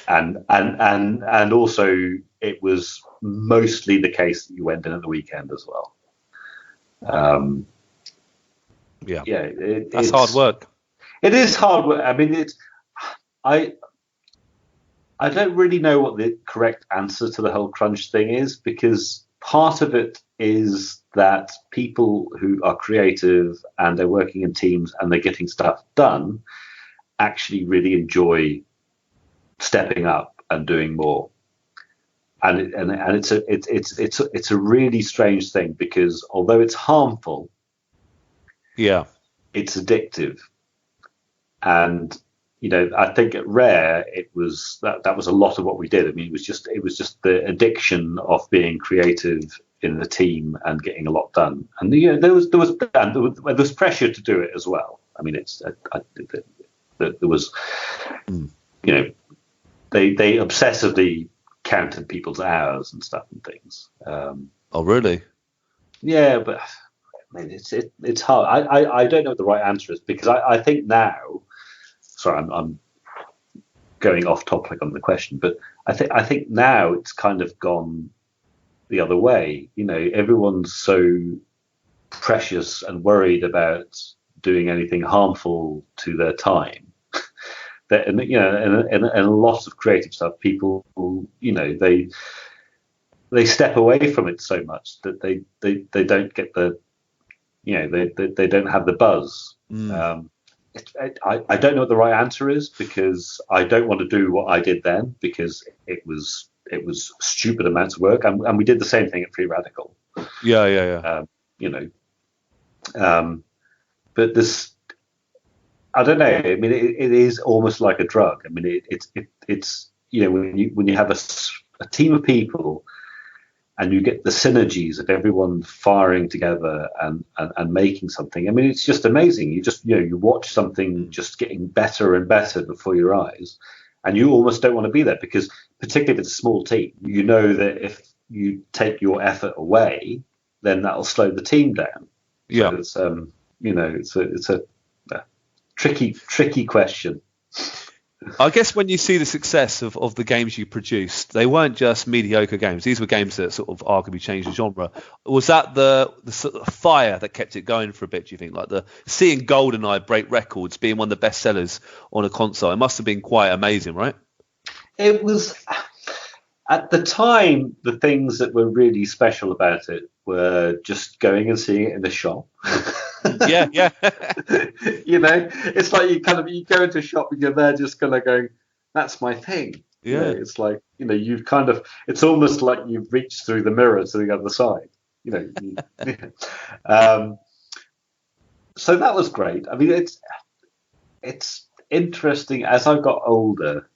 and also it was mostly the case that you went in at the weekend as well. That's hard work. It is hard work. I mean, I don't really know what the correct answer to the whole crunch thing is, because part of it is that people who are creative and they're working in teams and they're getting stuff done actually really enjoy stepping up and doing more. And it's a really strange thing, because although it's harmful, it's addictive. And I think at Rare it was that was a lot of what we did. I mean, it was just the addiction of being creative in the team and getting a lot done. And there was pressure to do it as well. I mean, there was they obsessively counted people's hours and stuff and things. Oh, really? Yeah, but I mean, it's hard. I don't know what the right answer is, because I think now. Sorry, I'm going off topic on the question, but I think now it's kind of gone the other way. Everyone's so precious and worried about doing anything harmful to their time that, and a lot of creative stuff, people, they step away from it so much that they don't get the, they don't have the buzz. I don't know what the right answer is, because I don't want to do what I did then, because it was stupid amounts of work, and we did the same thing at Free Radical. But this, I don't know. I mean, it is almost like a drug. I mean, it's when you have a team of people, and you get the synergies of everyone firing together and making something. I mean, it's just amazing. You watch something just getting better and better before your eyes, and you almost don't want to be there, because particularly if it's a small team, you know that if you take your effort away, then that'll slow the team down. Yeah. So it's a tricky question. I guess when you see the success of the games you produced, they weren't just mediocre games. These were games that sort of arguably changed the genre. Was that the sort of fire that kept it going for a bit, do you think? Like seeing GoldenEye break records, being one of the best sellers on a console, it must have been quite amazing, right? It was, at the time, the things that were really special about it were just going and seeing it in the shop. Yeah. It's like you go into a shop and you're there just kind of going, that's my thing. Yeah. It's like, you've kind of, it's almost like you've reached through the mirror to the other side. So that was great. I mean, it's interesting as I've got older.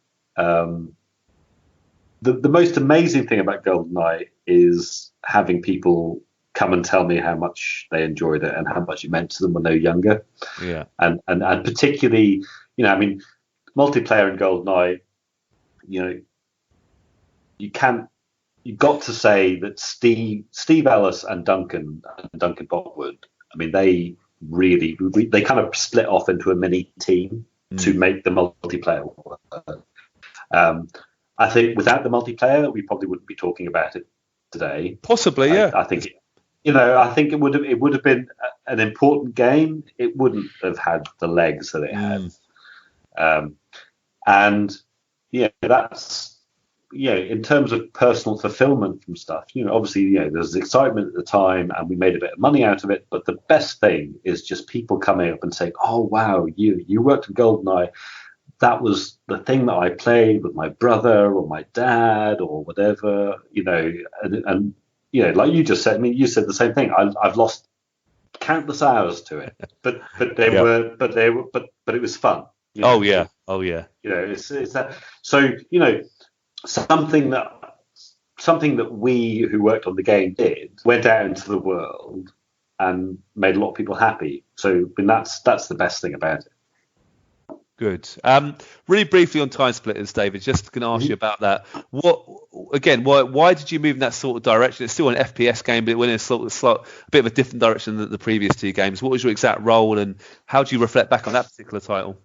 The most amazing thing about GoldenEye is having people come and tell me how much they enjoyed it and how much it meant to them when they were younger. Yeah. And particularly, I mean, multiplayer in GoldenEye, you've got to say that Steve Ellis and Duncan Botwood, I mean, they kind of split off into a mini team to make the multiplayer work. I think without the multiplayer, we probably wouldn't be talking about it today. Possibly, yeah. I think it would have been an important game. It wouldn't have had the legs that it had. That's in terms of personal fulfillment from stuff. Obviously, there's excitement at the time, and we made a bit of money out of it. But the best thing is just people coming up and saying, "Oh wow, you worked at GoldenEye. That was the thing that I played with my brother or my dad or whatever." And like you just said. I mean, you said the same thing. I've lost countless hours to it, but it was fun. Oh yeah. It's that. So something that we who worked on the game did went out into the world and made a lot of people happy. So that's the best thing about it. Good. Really briefly on TimeSplitters, David, just going to ask you about that. Why did you move in that sort of direction? It's still an FPS game, but it went in a bit of a different direction than the previous two games. What was your exact role, and how do you reflect back on that particular title?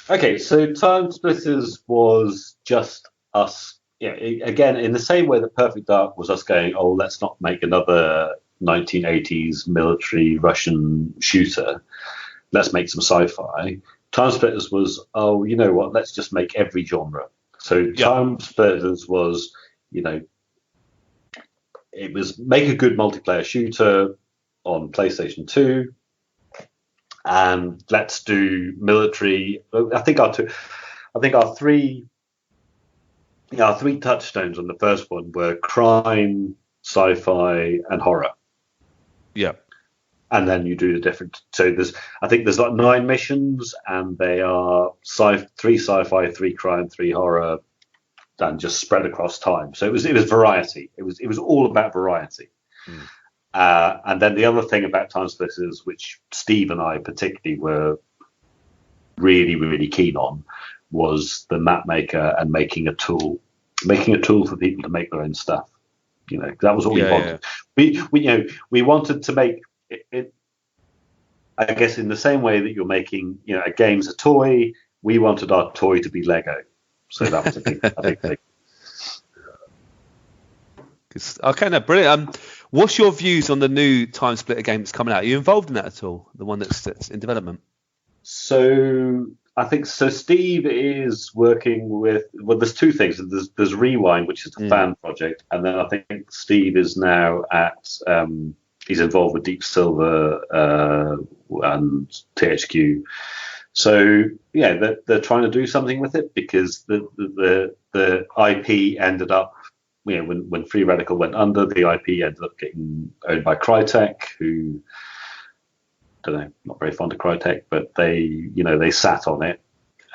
Okay, so TimeSplitters was just us, again, in the same way that Perfect Dark was us going, oh, let's not make another 1980s military Russian shooter. Let's make some sci-fi. TimeSplitters was, oh, you know what? Let's just make every genre. So TimeSplitters was, it was make a good multiplayer shooter on PlayStation 2, and let's do military. I think our three touchstones on the first one were crime, sci-fi, and horror. Yeah. And then you do the different. So there's like 9 missions, and they are 3 sci-fi, 3 crime, 3 horror, and just spread across time. So it was variety. It was all about variety. And then the other thing about TimeSplitters, which Steve and I particularly were really, really keen on, was the map maker and making a tool for people to make their own stuff. That was what we wanted. Yeah. We wanted to make it, I guess, in the same way that you're making, a game's a toy. We wanted our toy to be Lego, so that was a big thing. Okay, no, brilliant. What's your views on the new Time Splitter game that's coming out? Are you involved in that at all? The one that's in development? So I think so. Steve is working with. Well, there's 2 things. There's Rewind, which is a fan project, and then I think Steve is now at. He's involved with Deep Silver and THQ. So yeah, they're trying to do something with it, because the IP ended up. When Free Radical went under, the IP ended up getting owned by Crytek, who, don't know, not very fond of Crytek, but they sat on it.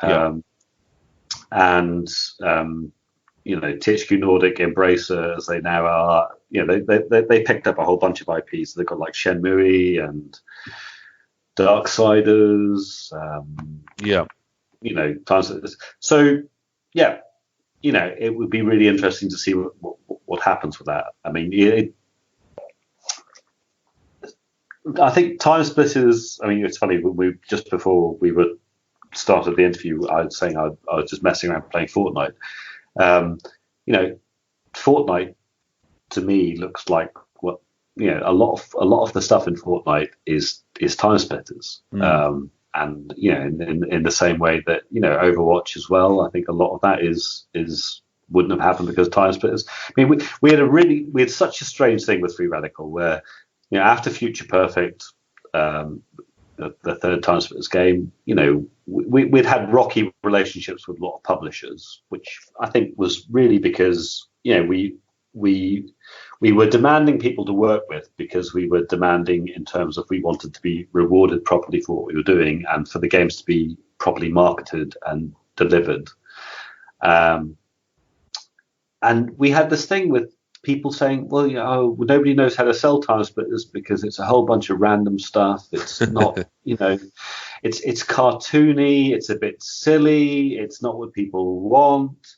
And THQ Nordic, Embracer, as they now are, they picked up a whole bunch of IPs. They've got like Shenmue and Darksiders. TimeSplitters. So yeah. It would be really interesting to see what happens with that. I mean, I think TimeSplitters. I mean, it's funny. Just before we were started the interview, I was saying I was just messing around playing Fortnite. Fortnite to me looks like what a lot of the stuff in Fortnite is TimeSplitters. And in the same way that Overwatch as well, I think a lot of that is wouldn't have happened because TimeSplitters. I mean, we had such a strange thing with Free Radical where after Future Perfect, the third TimeSplitters game, we'd had rocky relationships with a lot of publishers, which I think was really because we were demanding people to work with, because we were demanding in terms of we wanted to be rewarded properly for what we were doing and for the games to be properly marketed and delivered. And we had this thing with people saying, well, nobody knows how to sell TimeSplitters because it's a whole bunch of random stuff. It's not, it's cartoony. It's a bit silly. It's not what people want.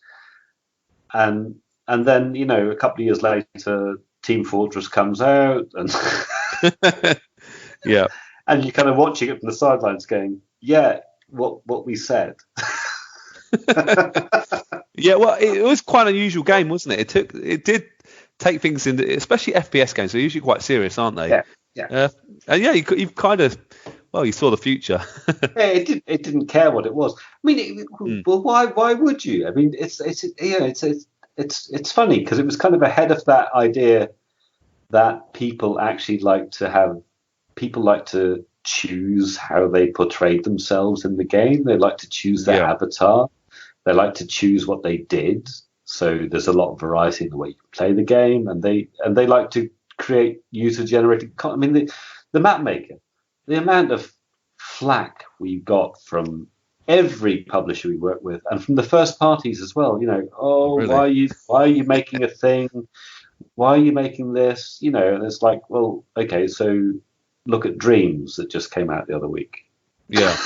And then, a couple of years later, Team Fortress comes out, and yeah, and you're kind of watching it from the sidelines, going, "Yeah, what we said." Yeah, well, it was quite an unusual game, wasn't it? It did take things into, especially FPS games. They're usually quite serious, aren't they? Yeah. And yeah, you've kind of, well, you saw the future. Yeah, it didn't care what it was. I mean, well, why would you? I mean, it's funny because it was kind of ahead of that idea that people actually like to choose how they portrayed themselves in the game. They like to choose their avatar. They like to choose what they did. So there's a lot of variety in the way you play the game, and they like to create user-generated content. I mean, the map maker, the amount of flack we got from every publisher we work with, and from the first parties as well. Really? Why are you making a thing? Why are you making this? And it's like, well, okay, so look at Dreams that just came out the other week. Yeah.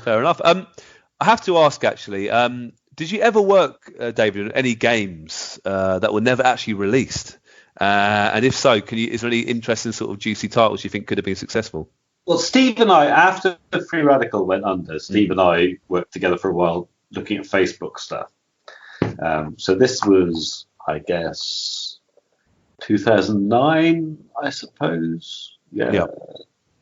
Fair enough. I have to ask, actually, did you ever work, David, on any games that were never actually released? And if so, is there any interesting sort of juicy titles you think could have been successful? Well, Steve and I, after Free Radical went under, Steve and I worked together for a while looking at Facebook stuff. So this was, I guess, 2009, I suppose. Yeah.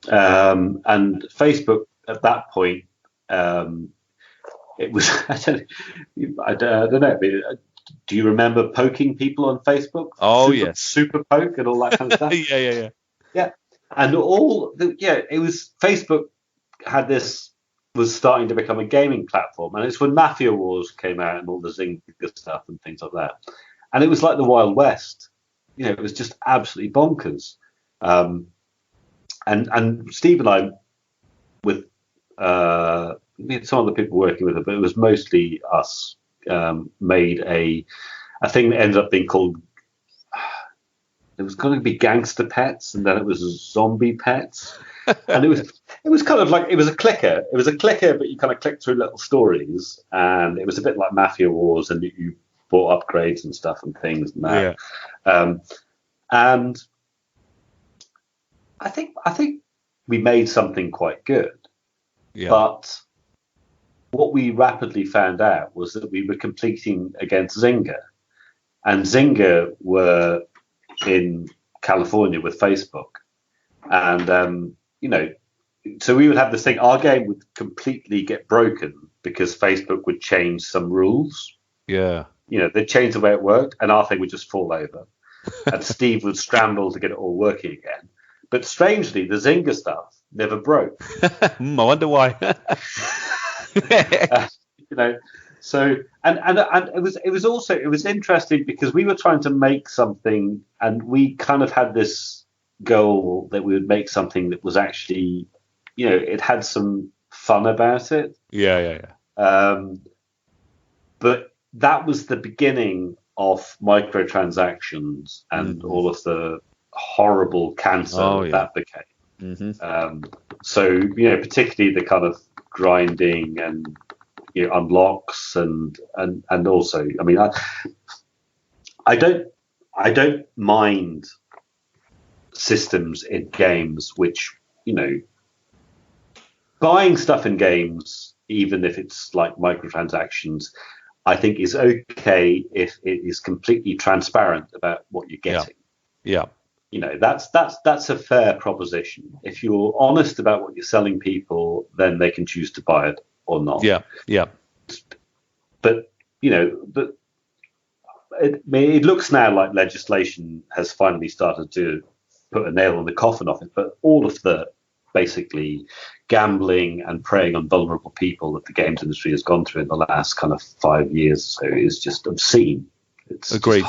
And Facebook at that point, it was, I don't know. Do you remember poking people on Facebook? Oh, yes. Super poke and all that kind of stuff? Yeah. And it was Facebook was starting to become a gaming platform. And it's when Mafia Wars came out and all the Zynga stuff and things like that. And it was like the Wild West. It was just absolutely bonkers. And Steve and I, with we had some other people working with it, but it was mostly us, made a thing that ended up being called, it was going to be Gangster Pets, and then it was Zombie Pets. And it was kind of like, it was a clicker, but you kind of clicked through little stories, and it was a bit like Mafia Wars, and you bought upgrades and stuff and things and that. Yeah. And I think we made something quite good. Yeah. But what we rapidly found out was that we were competing against Zynga, and Zynga were in California with Facebook, and so we would have this thing. Our game would completely get broken because Facebook would change some rules. Yeah, they'd change the way it worked, and our thing would just fall over, and Steve would scramble to get it all working again. But strangely, the Zynga stuff never broke. I wonder why. So and it was interesting because we were trying to make something, and we kind of had this goal that we would make something that was actually, it had some fun about it. Yeah. But that was the beginning of microtransactions and all of the horrible cancer that became. Mm-hmm. So particularly the kind of grinding and unlocks and also, I mean, I don't mind systems in games which, buying stuff in games, even if it's like microtransactions, I think is okay if it is completely transparent about what you're getting. Yeah. That's a fair proposition. If you're honest about what you're selling people, then they can choose to buy it or not. Yeah. But it looks now like legislation has finally started to put a nail in the coffin of it. But all of the basically gambling and preying on vulnerable people that the games industry has gone through in the last kind of 5 years or so is just obscene. It's agreed.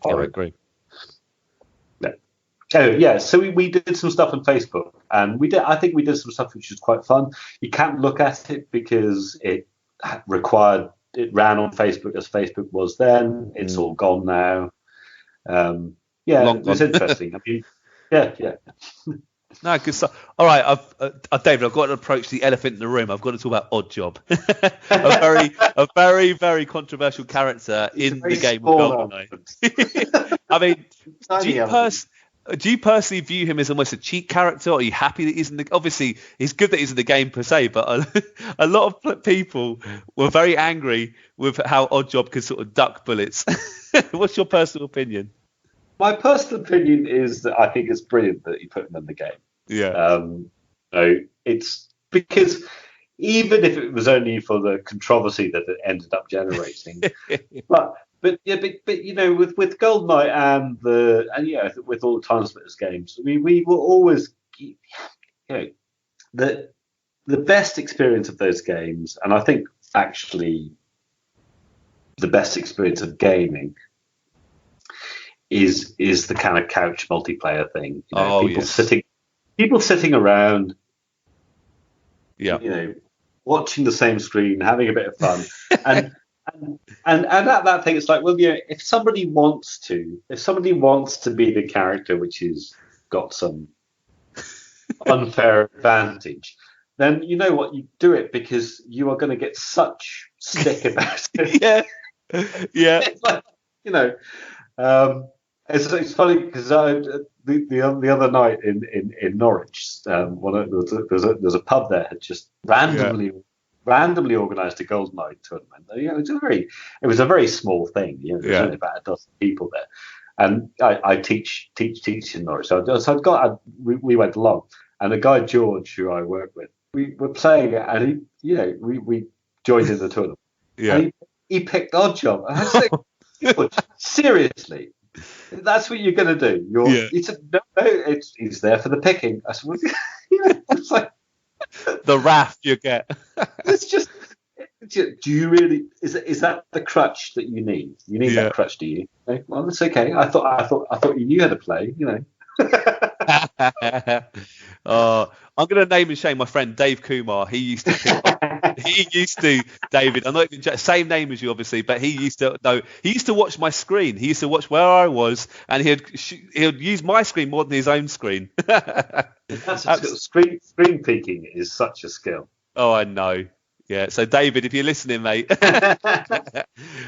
I agree. Oh yeah, so we did some stuff on Facebook, and I think we did some stuff which was quite fun. You can't look at it because it ran on Facebook as Facebook was then. It's all gone now. It was interesting. I mean, yeah. No, good stuff. All right, David, I've got to approach the elephant in the room. I've got to talk about Oddjob, a very, very controversial character in the game of GoldenEye. I mean, do you personally view him as almost a cheat character? Or are you happy that he's in the? Obviously, it's good that he's in the game per se, but a lot of people were very angry with how Oddjob could sort of duck bullets. What's your personal opinion? My personal opinion is that I think it's brilliant that you put him in the game. Yeah. It's because even if it was only for the controversy that it ended up generating, but with GoldenEye and with all the TimeSplitters games, I mean, we were always the best experience of those games, and I think actually the best experience of gaming is the kind of couch multiplayer thing. People sitting around, watching the same screen, having a bit of fun, and that thing. It's like, well, if somebody wants to be the character which has got some unfair advantage, then you know what, you do it because you are going to get such stick about it. Yeah. It's like, it's funny because the other night in Norwich, there's a pub there had just randomly organised a GoldenEye tournament. It was a very small thing. There's only about a dozen people there, and I teach in Norwich. So we went along, and the guy George, who I work with, we were playing it, and we joined in the tournament. Yeah. And he picked Oddjob. And I was like, George, seriously, that's what you're going to do? He said, no, he's there for the picking. I said, it's like the wrath you get. It's just, do you really? Is that the crutch that you need? You need that crutch, do you? Well, that's okay. I thought you knew how to play. I'm going to name and shame my friend Dave Kumar. He used to, David, I'm not even same name as you, obviously, but he used to watch my screen. He used to watch where I was, and he'd use my screen more than his own screen. That's a skill. Screen peeking is such a skill. Oh, I know. Yeah. So, David, if you're listening, mate.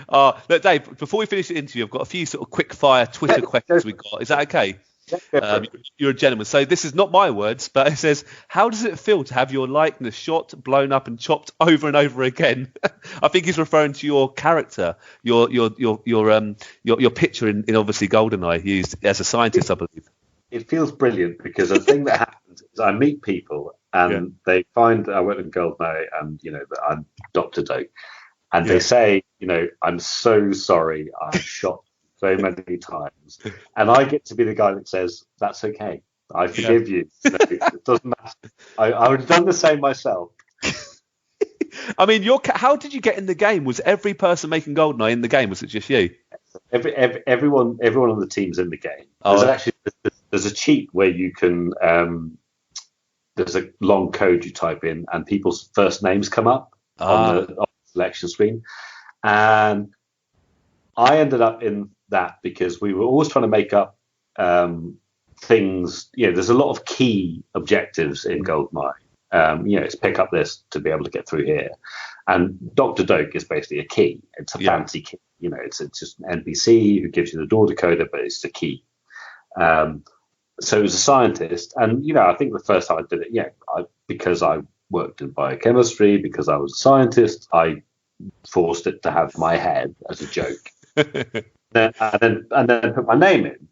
Look, Dave, before we finish the interview, I've got a few sort of quick fire Twitter questions we got. Is that okay? You're a gentleman. So this is not my words, but it says, how does it feel to have your likeness shot, blown up and chopped over and over again? I think he's referring to your character, your picture in obviously GoldenEye, used as a scientist, I believe. It feels brilliant because the thing that happens is I meet people and they find I work in GoldenEye and that I'm Dr. Doak, and they say, I'm so sorry, I'm shot so many times, and I get to be the guy that says that's okay, I forgive you. It doesn't matter. I would have done the same myself. I mean, how did you get in the game? Was every person making GoldenEye in the game? Was it just you? Everyone on the team's in the game. There's a cheat where you can. There's a long code you type in, and people's first names come up on the selection screen, and I ended up in that because we were always trying to make up things. There's a lot of key objectives in GoldenEye. It's pick up this to be able to get through here, and Dr. Doak is basically a key. It's a fancy key. It's just an NPC who gives you the door decoder, but it's the key. So as a scientist, and I think the first time I did it, because I worked in biochemistry, because I was a scientist, I forced it to have my head as a joke. and then put my name in,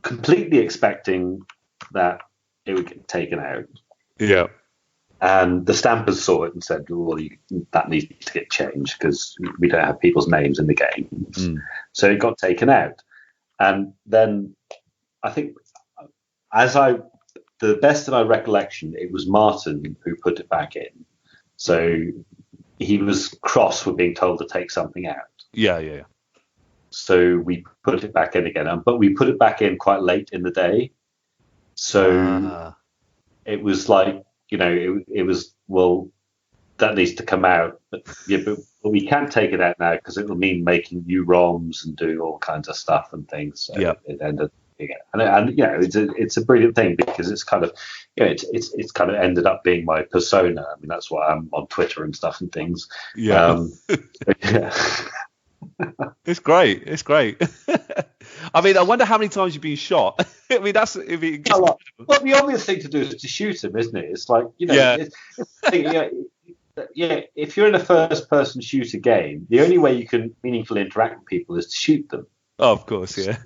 completely expecting that it would get taken out. Yeah. And the stampers saw it and said, well, that needs to get changed because we don't have people's names in the game. So it got taken out. And then I think the best of my recollection, it was Martin who put it back in. So he was cross with being told to take something out. Yeah. So we put it back in again, but we put it back in quite late in the day. So it was like, it was, well, that needs to come out. But we can't take it out now because it will mean making new ROMs and doing all kinds of stuff and things. So it ended. And it's a brilliant thing because it's kind of, it's kind of ended up being my persona. I mean, that's why I'm on Twitter and stuff and things. It's great. I mean, I wonder how many times you've been shot. I mean, well, the obvious thing to do is to shoot him, isn't it? It's like, if you're in a first-person shooter game, the only way you can meaningfully interact with people is to shoot them. Oh, of course, yeah.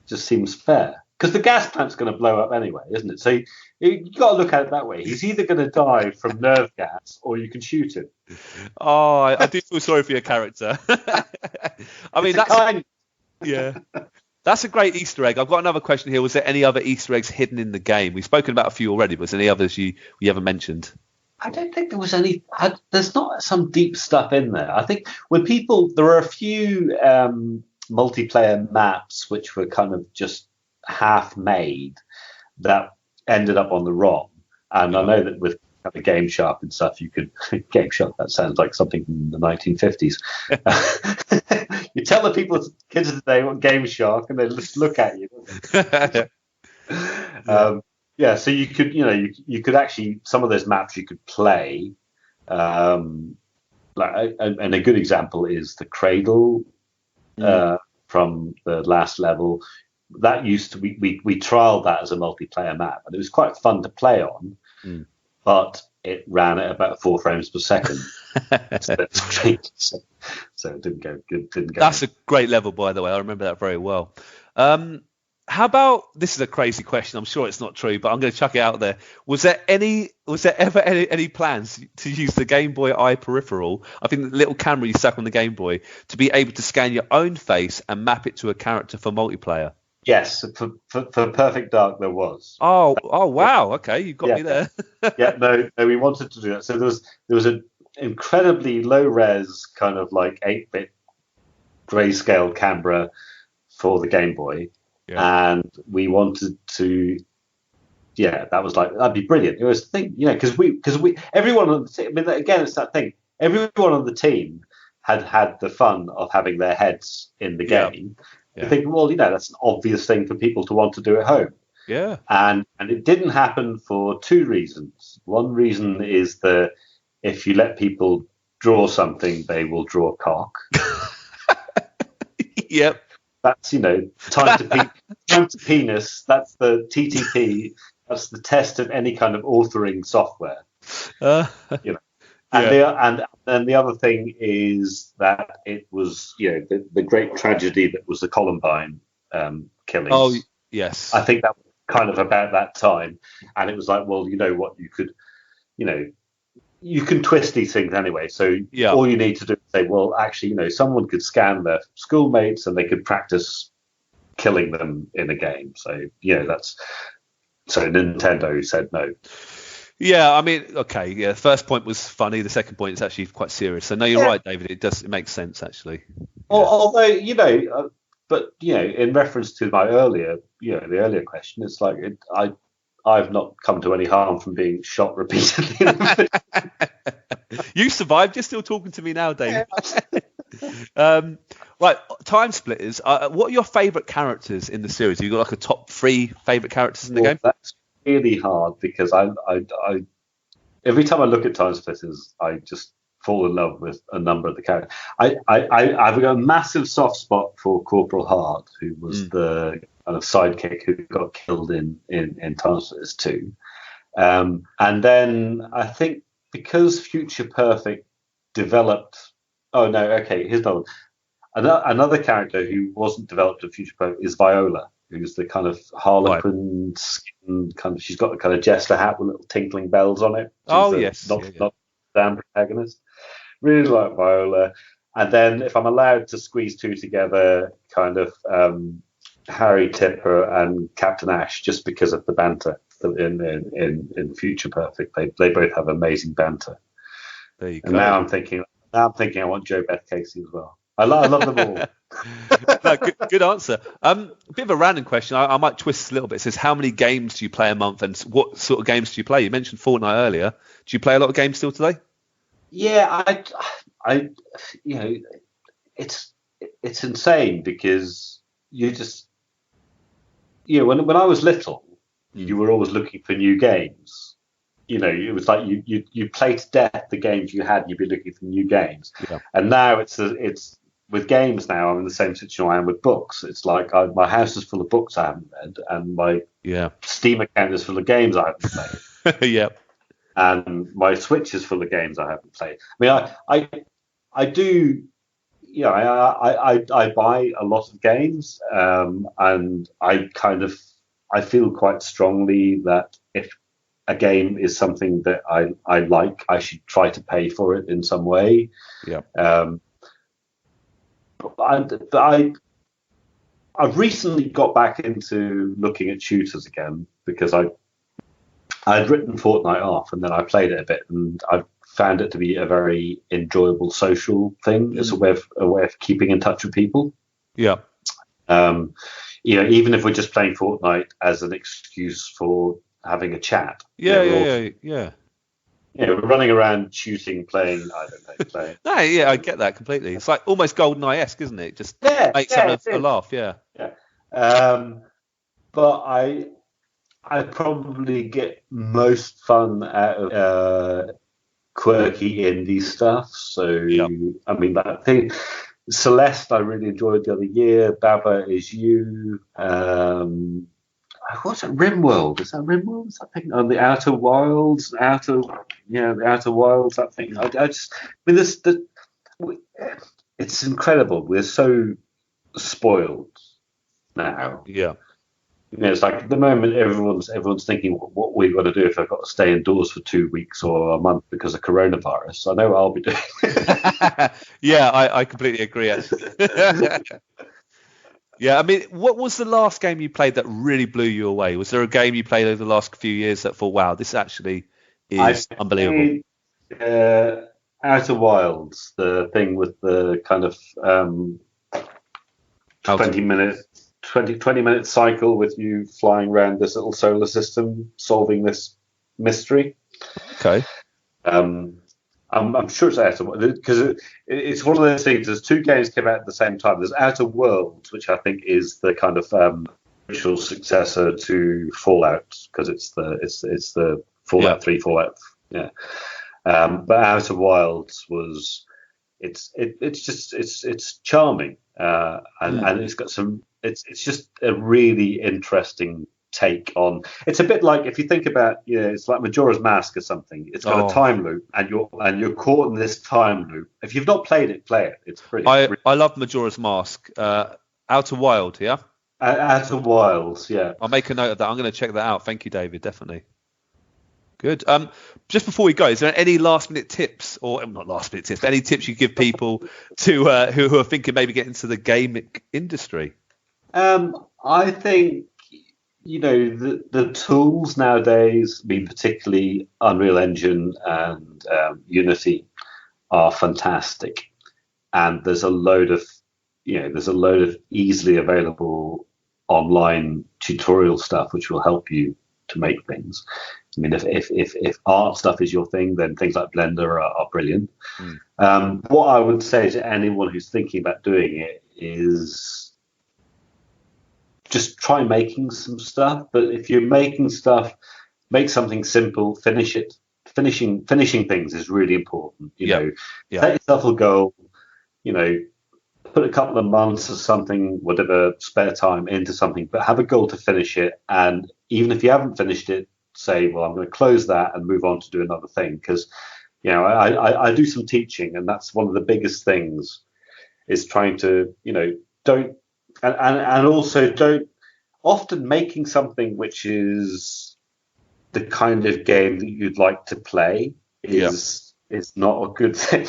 Just seems fair because the gas plant's going to blow up anyway, isn't it? So you got to look at it that way. He's either going to die from nerve gas or you can shoot him. Oh, I do feel sorry for your character. I mean, that's a great Easter egg. I've got another question here. Was there any other Easter eggs hidden in the game? We've spoken about a few already, but was there any others you haven't mentioned? I don't think there was any. There's not some deep stuff in there. I think there are a few multiplayer maps which were kind of just half made that ended up on the ROM, and I know that with kind of Game Shark and stuff you could Game Shark, that sounds like something from the 1950s. You tell the kids of today what Game Shark and they just look at you. So you could you could actually, some of those maps you could play, and a good example is the Cradle from the last level. that used to we trialed that as a multiplayer map, and it was quite fun to play on, but it ran at about 4 frames per second. So it didn't go good. That's a great level, by the way. I remember that very well. How about, this is a crazy question, I'm sure it's not true, but I'm going to chuck it out there. Was there ever any plans to use the Game Boy Eye peripheral, I think the little camera you stuck on the Game Boy, to be able to scan your own face and map it to a character for multiplayer? Yes, for Perfect Dark there was. Oh wow, okay, you got me there. No, we wanted to do that. So there was an incredibly low res kind of like 8-bit grayscale camera for the Game Boy. Yeah. And we wanted to, that was like, that'd be brilliant. It was the thing, because we everyone on the team, I mean, again, it's that thing. Everyone on the team had the fun of having their heads in the game. Yeah. You think, well, that's an obvious thing for people to want to do at home. Yeah. And it didn't happen for 2 reasons. One reason is that if you let people draw something, they will draw a cock. Yep. That's, time to penis. That's the TTP. That's the test of any kind of authoring software. And then the other thing is that it was, the great tragedy that was the Columbine killings. Oh, yes. I think that was kind of about that time. And it was like, well, you know what, you can twist these things anyway. So all you need to do is say, well, actually, someone could scan their schoolmates and they could practice killing them in a game. So, so Nintendo said no. Yeah, I mean, okay, yeah. The first point was funny. The second point is actually quite serious. So no, you're right, David. It makes sense actually. Although, but in reference to my the earlier question, it's like I've not come to any harm from being shot repeatedly. You survived. You're still talking to me now, David. Right, TimeSplitters. What are your favourite characters in the series? Have you got like a top 3 favourite characters in the game? That's really hard because I every time I look at TimeSplitters, I just fall in love with a number of the characters. I've got a massive soft spot for Corporal Hart, who was the kind of sidekick who got killed in TimeSplitters 2. And then I think because Future Perfect developed... Oh, no, okay, here's another one. Another character who wasn't developed in Future Perfect is Viola, who's the kind of Harlequin skin, kind of... She's got the kind of jester hat with little tinkling bells on it. Yes. Not damn protagonist. Really like Viola. And then if I'm allowed to squeeze 2 together, kind of... Harry Tipper and Captain Ash, just because of the banter in Future Perfect. They both have amazing banter. There you go. And now I'm thinking I want Joe Beth Casey as well. I love them all. No, good answer. A bit of a random question. I might twist a little bit. It says, how many games do you play a month, and what sort of games do you play? You mentioned Fortnite earlier. Do you play a lot of games still today? Yeah, I it's insane because you just when I was little, you were always looking for new games. It was like you play to death the games you had, and you'd be looking for new games. Yeah. And now it's with games. Now I'm in the same situation I am with books. It's like my house is full of books I haven't read, and my Steam account is full of games I haven't played. Yep. And my Switch is full of games I haven't played. I mean, I do. I buy a lot of games, and I feel quite strongly that if a game is something that I like, I should try to pay for it in some way. Yeah. I've recently got back into looking at shooters again because I'd written Fortnite off, and then I played it a bit, and I found it to be a very enjoyable social thing. It's a way of keeping in touch with people. Yeah. Even if we're just playing Fortnite as an excuse for having a chat. Yeah. We're running around shooting, playing. I don't know, playing. No, yeah, I get that completely. It's like almost GoldenEye-esque, isn't it? Just makes a laugh. Yeah. But I probably get most fun out of quirky indie stuff. So I mean, that thing. Celeste, I really enjoyed the other year. Baba Is You. What's that? Rimworld? Is that Rimworld? Is that thing? Oh, the Outer Wilds. The Outer Wilds. That thing. I just. I mean, it's incredible. We're so spoiled now. Yeah. It's like at the moment everyone's thinking what we're going to do if I've got to stay indoors for 2 weeks or a month because of coronavirus. I know what I'll be doing. Yeah, I completely agree. Actually. Yeah, I mean, what was the last game you played that really blew you away? Was there a game you played over the last few years that thought, wow, this actually is unbelievable? Outer Wilds, the thing with the kind of 20-minute cycle with you flying around this little solar system solving this mystery. Okay. I'm sure it's Outer Worlds because it's one of those things. There's 2 games came out at the same time. There's Outer Worlds, which I think is the kind of spiritual successor to Fallout because it's the Fallout 3, Fallout. Yeah. But Outer Wilds was it's charming and it's got some. It's just a really interesting take on. It's a bit like if you think about, it's like Majora's Mask or something. It's got a time loop, and you're caught in this time loop. If you've not played it, play it. It's pretty. I love Majora's Mask. Outer Wild, yeah. Outer Wilds, yeah. I'll make a note of that. I'm going to check that out. Thank you, David. Definitely. Good. Just before we go, is there any last minute tips, or not last minute tips, but any tips you give people to who are thinking maybe get into the gaming industry? I think the tools nowadays, particularly Unreal Engine and Unity, are fantastic, and there's a load of easily available online tutorial stuff which will help you to make things. I mean, if art stuff is your thing, then things like Blender are brilliant. What I would say to anyone who's thinking about doing it is just try making some stuff. But if you're making stuff, make something simple, finish it. Finishing things is really important. Set yourself a goal, put a couple of months or something, whatever spare time into something, but have a goal to finish it. And even if you haven't finished it, say, well, I'm going to close that and move on to do another thing. Because, I do some teaching, and that's one of the biggest things is trying to, don't often making something which is the kind of game that you'd like to play is not a good thing.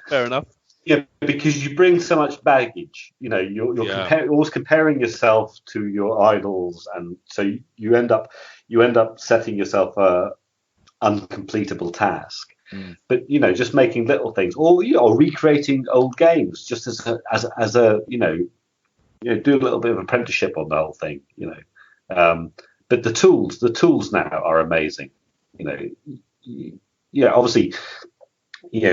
Fair enough. Yeah, because you bring so much baggage. You're always comparing yourself to your idols, and so you end up setting yourself a uncompletable task. But just making little things, or recreating old games, just as a do a little bit of apprenticeship on the whole thing. But the tools now are amazing. Obviously,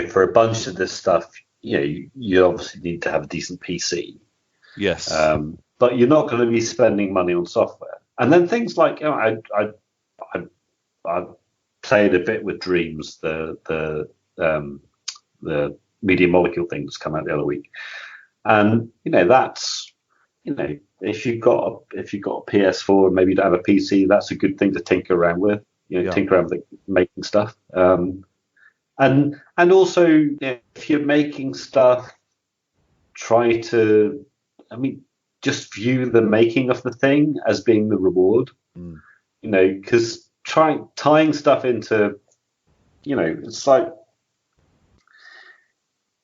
for a bunch of this stuff. You obviously need to have a decent PC. Yes. But you're not going to be spending money on software. And then things like, I played a bit with Dreams, the Media Molecule thing that's come out the other week. And that's if you've got a PS4 and maybe you don't have a PC, that's a good thing to tinker around with. Tinker around with making stuff. And also, if you're making stuff, try to, just view the making of the thing as being the reward. Because tying stuff into, it's like,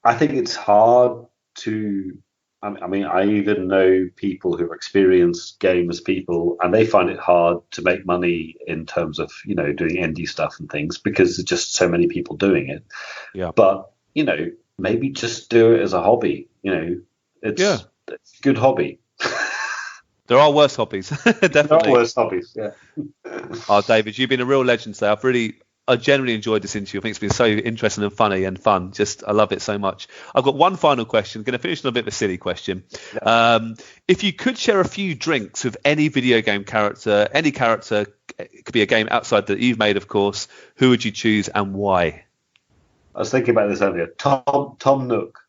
I think it's hard to. I even know people who are experienced gamers people, and they find it hard to make money in terms of, doing indie stuff and things because there's just so many people doing it. Yeah. But, maybe just do it as a hobby. It's a good hobby. There are worse hobbies. Definitely. There are worse hobbies, yeah. David, you've been a real legend today. I generally enjoyed this interview. I think it's been so interesting and funny and fun. I love it so much. I've got one final question. I'm going to finish on a bit of a silly question. Yeah. If you could share a few drinks with any video game character, any character, it could be a game outside that you've made, of course, who would you choose and why? I was thinking about this earlier. Tom Nook.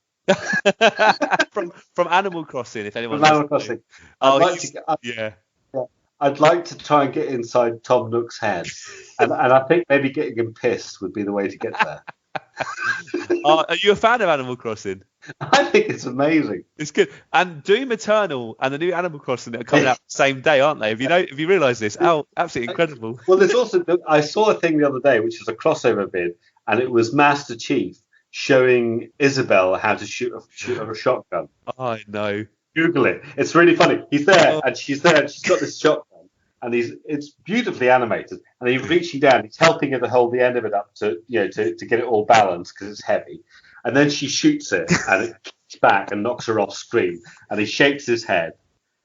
from Animal Crossing, if anyone From Animal Crossing. I'd like to try and get inside Tom Nook's head, and I think maybe getting him pissed would be the way to get there. Are you a fan of Animal Crossing? I think it's amazing. It's good. And Doom Eternal and the new Animal Crossing are coming out the same day, aren't they? Have you realised this? Oh, absolutely incredible. Well, there's also I saw a thing the other day which was a crossover vid, and it was Master Chief showing Isabel how to shoot a shotgun. Oh, I know. Google it. It's really funny. He's there, and she's there, and she's got this shotgun, and it's beautifully animated. And he's reaching down, he's helping her to hold the end of it up to get it all balanced because it's heavy. And then she shoots it, and it kicks back and knocks her off screen. And he shakes his head,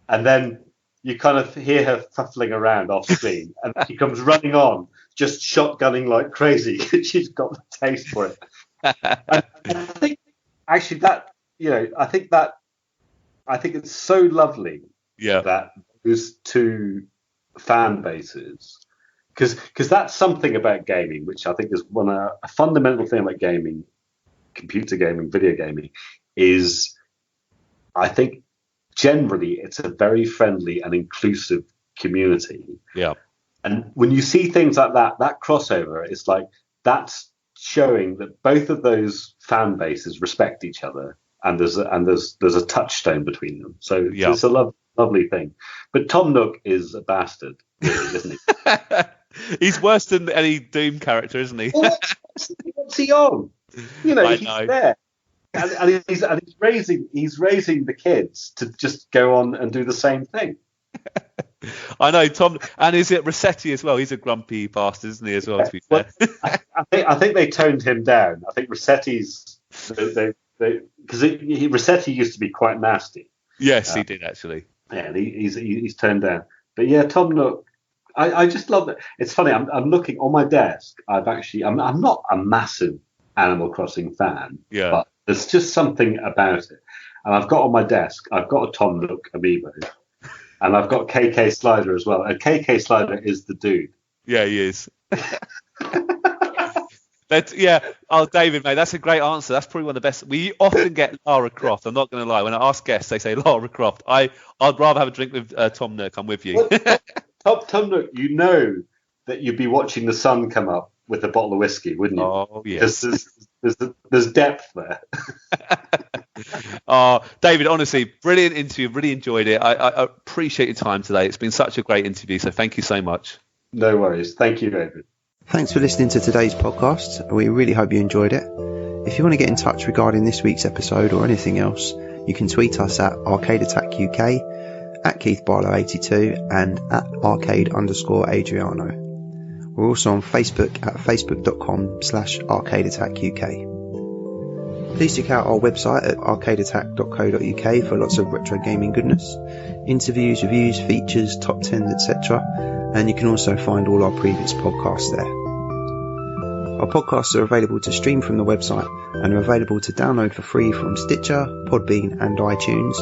and then you kind of hear her fuffling around off screen, and she comes running on, just shotgunning like crazy. She's got the taste for it. And I think actually I think it's so lovely that those two fan bases, because that's something about gaming, which I think is a fundamental thing about gaming, computer gaming, video gaming, is I think generally it's a very friendly and inclusive community. Yeah. And when you see things like that crossover, it's like that's showing that both of those fan bases respect each other, and there's a touchstone between them. So it's a lovely thing. But Tom Nook is a bastard, really, isn't he? He's worse than any Doom character, isn't he? Well, what's he on? He's there, and he's raising the kids to just go on and do the same thing. I know Tom, and is it Rossetti as well? He's a grumpy bastard, isn't he? As well, to be fair. I think they toned him down. I think Rossetti's because Rossetti used to be quite nasty. Yes, he did actually. Yeah, he's toned down. But yeah, Tom Nook, I just love it. It's funny. I'm looking on my desk. I'm not a massive Animal Crossing fan. Yeah. But there's just something about it. And I've got on my desk, I've got a Tom Nook amiibo, and I've got KK Slider as well. And KK Slider is the dude. Yeah, he is. David, mate, that's a great answer. That's probably one of the best. We often get Lara Croft. I'm not going to lie. When I ask guests, they say Lara Croft. I'd rather have a drink with Tom Nook. I'm with you. Tom Nook, that you'd be watching the sun come up with a bottle of whiskey, wouldn't you? Oh, yes. There's depth there. Oh, David, honestly, brilliant interview. Really enjoyed it. I appreciate your time today. It's been such a great interview. So thank you so much. No worries. Thank you, David. Thanks for listening to today's podcast. We really hope you enjoyed it. If you want to get in touch regarding this week's episode or anything else, you can tweet us at Arcade Attack UK, at Keith Barlow 82, and at Arcade_Adriano. We're also on Facebook at facebook.com/Arcade Attack UK. Please check out our website at arcadeattack.co.uk for lots of retro gaming goodness, interviews, reviews, features, top 10s, etc. And you can also find all our previous podcasts there. Our podcasts are available to stream from the website and are available to download for free from Stitcher, Podbean and iTunes.